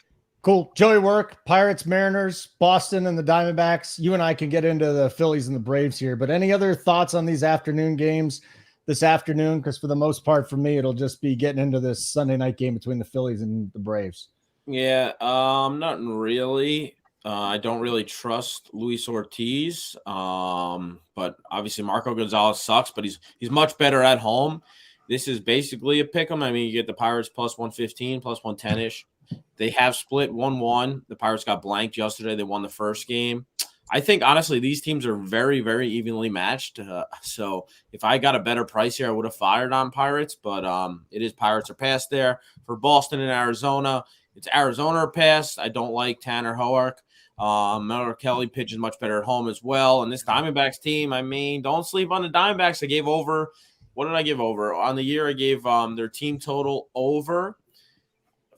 Cool. Joey Work, Pirates, Mariners, Boston, and the Diamondbacks. You and I can get into the Phillies and the Braves here, but any other thoughts on these afternoon games this afternoon? Because for the most part, for me, it'll just be getting into this Sunday night game between the Phillies and the Braves. Yeah, nothing really. I don't really trust Luis Ortiz, but obviously Marco Gonzalez sucks, but he's much better at home. This is basically a pick 'em. I mean, you get the Pirates plus 115, plus 110-ish. They have split 1-1. The Pirates got blanked yesterday. They won the first game. I think, honestly, these teams are very, very evenly matched. So if I got a better price here, I would have fired on Pirates. But it is Pirates or pass there. For Boston and Arizona, it's Arizona or pass. I don't like Tanner Hoark. Miller Kelly pitches much better at home as well. And this Diamondbacks team, I mean, don't sleep on the Diamondbacks. I gave over. What did I give over? On the year, I gave their team total over.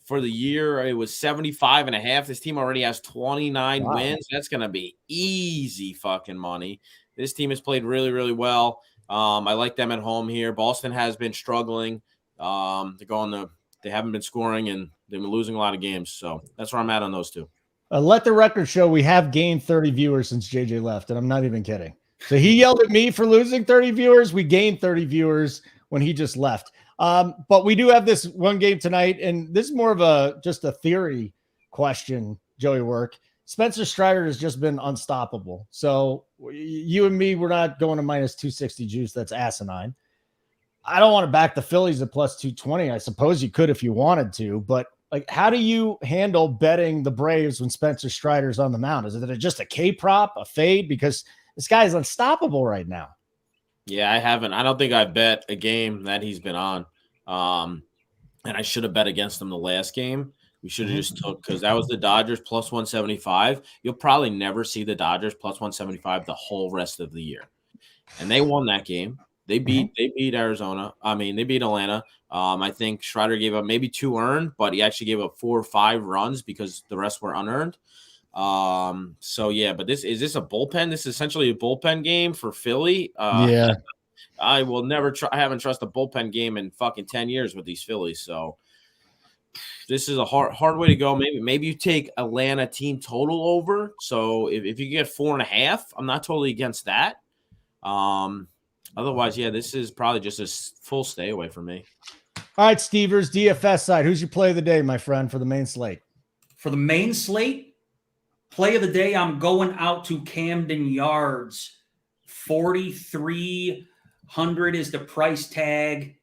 For the year, it was 75.5. This team already has 29 wins. That's going to be easy fucking money. This team has played really, really well. I like them at home here. Boston has been struggling. They haven't been scoring, and they've been losing a lot of games. So that's where I'm at on those two. Let the record show we have gained 30 viewers since JJ left, and I'm not even kidding. So he yelled at me for losing 30 viewers. We gained 30 viewers when he just left. But we do have this one game tonight, and this is more of just a theory question, Joey Work. Spencer Strider has just been unstoppable. So you and me, we're not going to minus 260 juice. That's asinine. I don't want to back the Phillies at plus 220. I suppose you could if you wanted to, but like, how do you handle betting the Braves when Spencer Strider's on the mound? Is it just a K prop, a fade? Because this guy is unstoppable right now. Yeah, I haven't. I don't think I bet a game that he's been on. And I should have bet against him the last game. We should have just took, because that was the Dodgers plus 175. You'll probably never see the Dodgers plus 175 the whole rest of the year. And they won that game. They beat Arizona. I mean, they beat Atlanta. I think Strider gave up maybe 2 earned, but he actually gave up 4 or 5 runs because the rest were unearned. So yeah, but is this a bullpen? This is essentially a bullpen game for Philly. Yeah. I will never I haven't trusted a bullpen game in fucking 10 years with these Phillies. So this is a hard way to go. Maybe you take Atlanta team total over. So if you get 4.5, I'm not totally against that. Otherwise, yeah, this is probably just a full stay away for me. All right, Stevers, DFS side. Who's your play of the day, my friend, for the main slate? For the main slate, play of the day, I'm going out to Camden Yards. 4,300 is the price tag.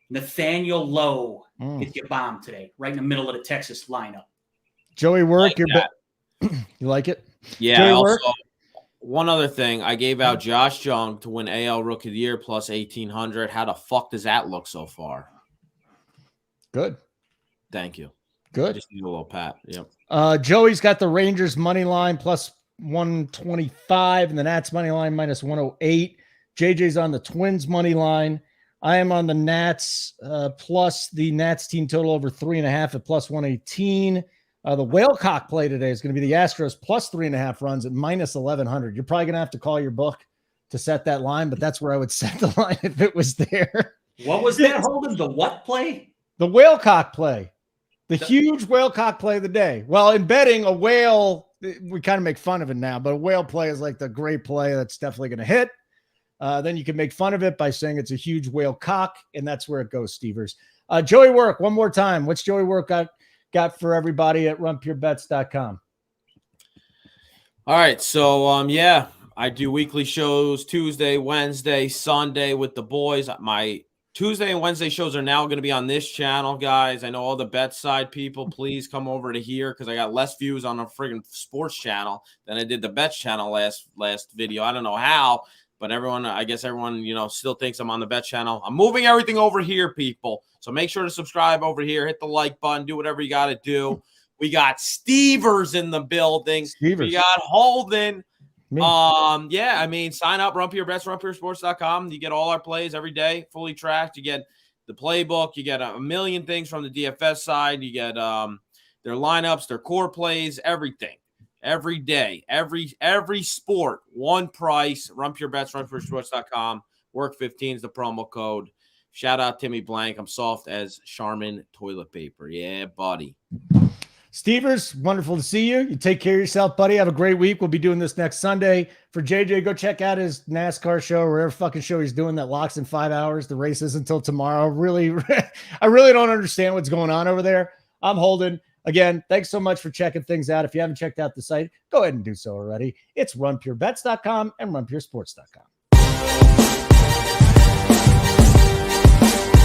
Nathaniel Lowe gets your bomb today, right in the middle of the Texas lineup. Joey Work, you like it? Yeah. Also, one other thing, I gave out Josh Jung to win AL Rookie of the Year plus 1,800. How the fuck does that look so far? Good. Thank you. Good. Just need a little pat. Yep. Joey's got the Rangers money line plus 125 and the Nats money line minus 108. JJ's on the Twins money line. I am on the Nats plus the Nats team total over 3.5 at plus 118. The Whalecock play today is going to be the Astros plus 3.5 runs at minus 1,100. You're probably going to have to call your book to set that line, but that's where I would set the line if it was there. What was that, Holden? The what play? The Whalecock play. The huge Whalecock play of the day. Well, in betting, a whale, we kind of make fun of it now, but a whale play is like the great play that's definitely going to hit. Then you can make fun of it by saying it's a huge whale cock, and that's where it goes, Stevers. Joey Work, one more time. What's Joey Work got for everybody at runpurebets.com? All right. So, yeah, I do weekly shows Tuesday, Wednesday, Sunday with the boys. My Tuesday and Wednesday shows are now going to be on this channel, guys. I know all the bet side people, please come over to here because I got less views on a friggin' sports channel than I did the bets channel last video. I don't know how, but I guess everyone, still thinks I'm on the bet channel. I'm moving everything over here, people. So make sure to subscribe over here, hit the like button, do whatever you got to do. We got Stevers in the building. We got Holden. Sign up, run your bets, runpuresports.com. You get all our plays every day, fully tracked. You get the playbook. You get a million things from the DFS side. You get their lineups, their core plays, everything. Every day, every sport, one price. Run your bets, runpuresports.com. Work 15 is the promo code. Shout out Timmy Blank. I'm soft as Charmin toilet paper. Yeah, buddy. Stevers, wonderful to see you. You take care of yourself, buddy. Have a great week. We'll be doing this next Sunday. For JJ, go check out his NASCAR show or whatever fucking show he's doing that locks in 5 hours. The race is until tomorrow. I really don't understand what's going on over there. I'm Holden. Again, thanks so much for checking things out. If you haven't checked out the site, go ahead and do so already. It's runpurebets.com and runpuresports.com.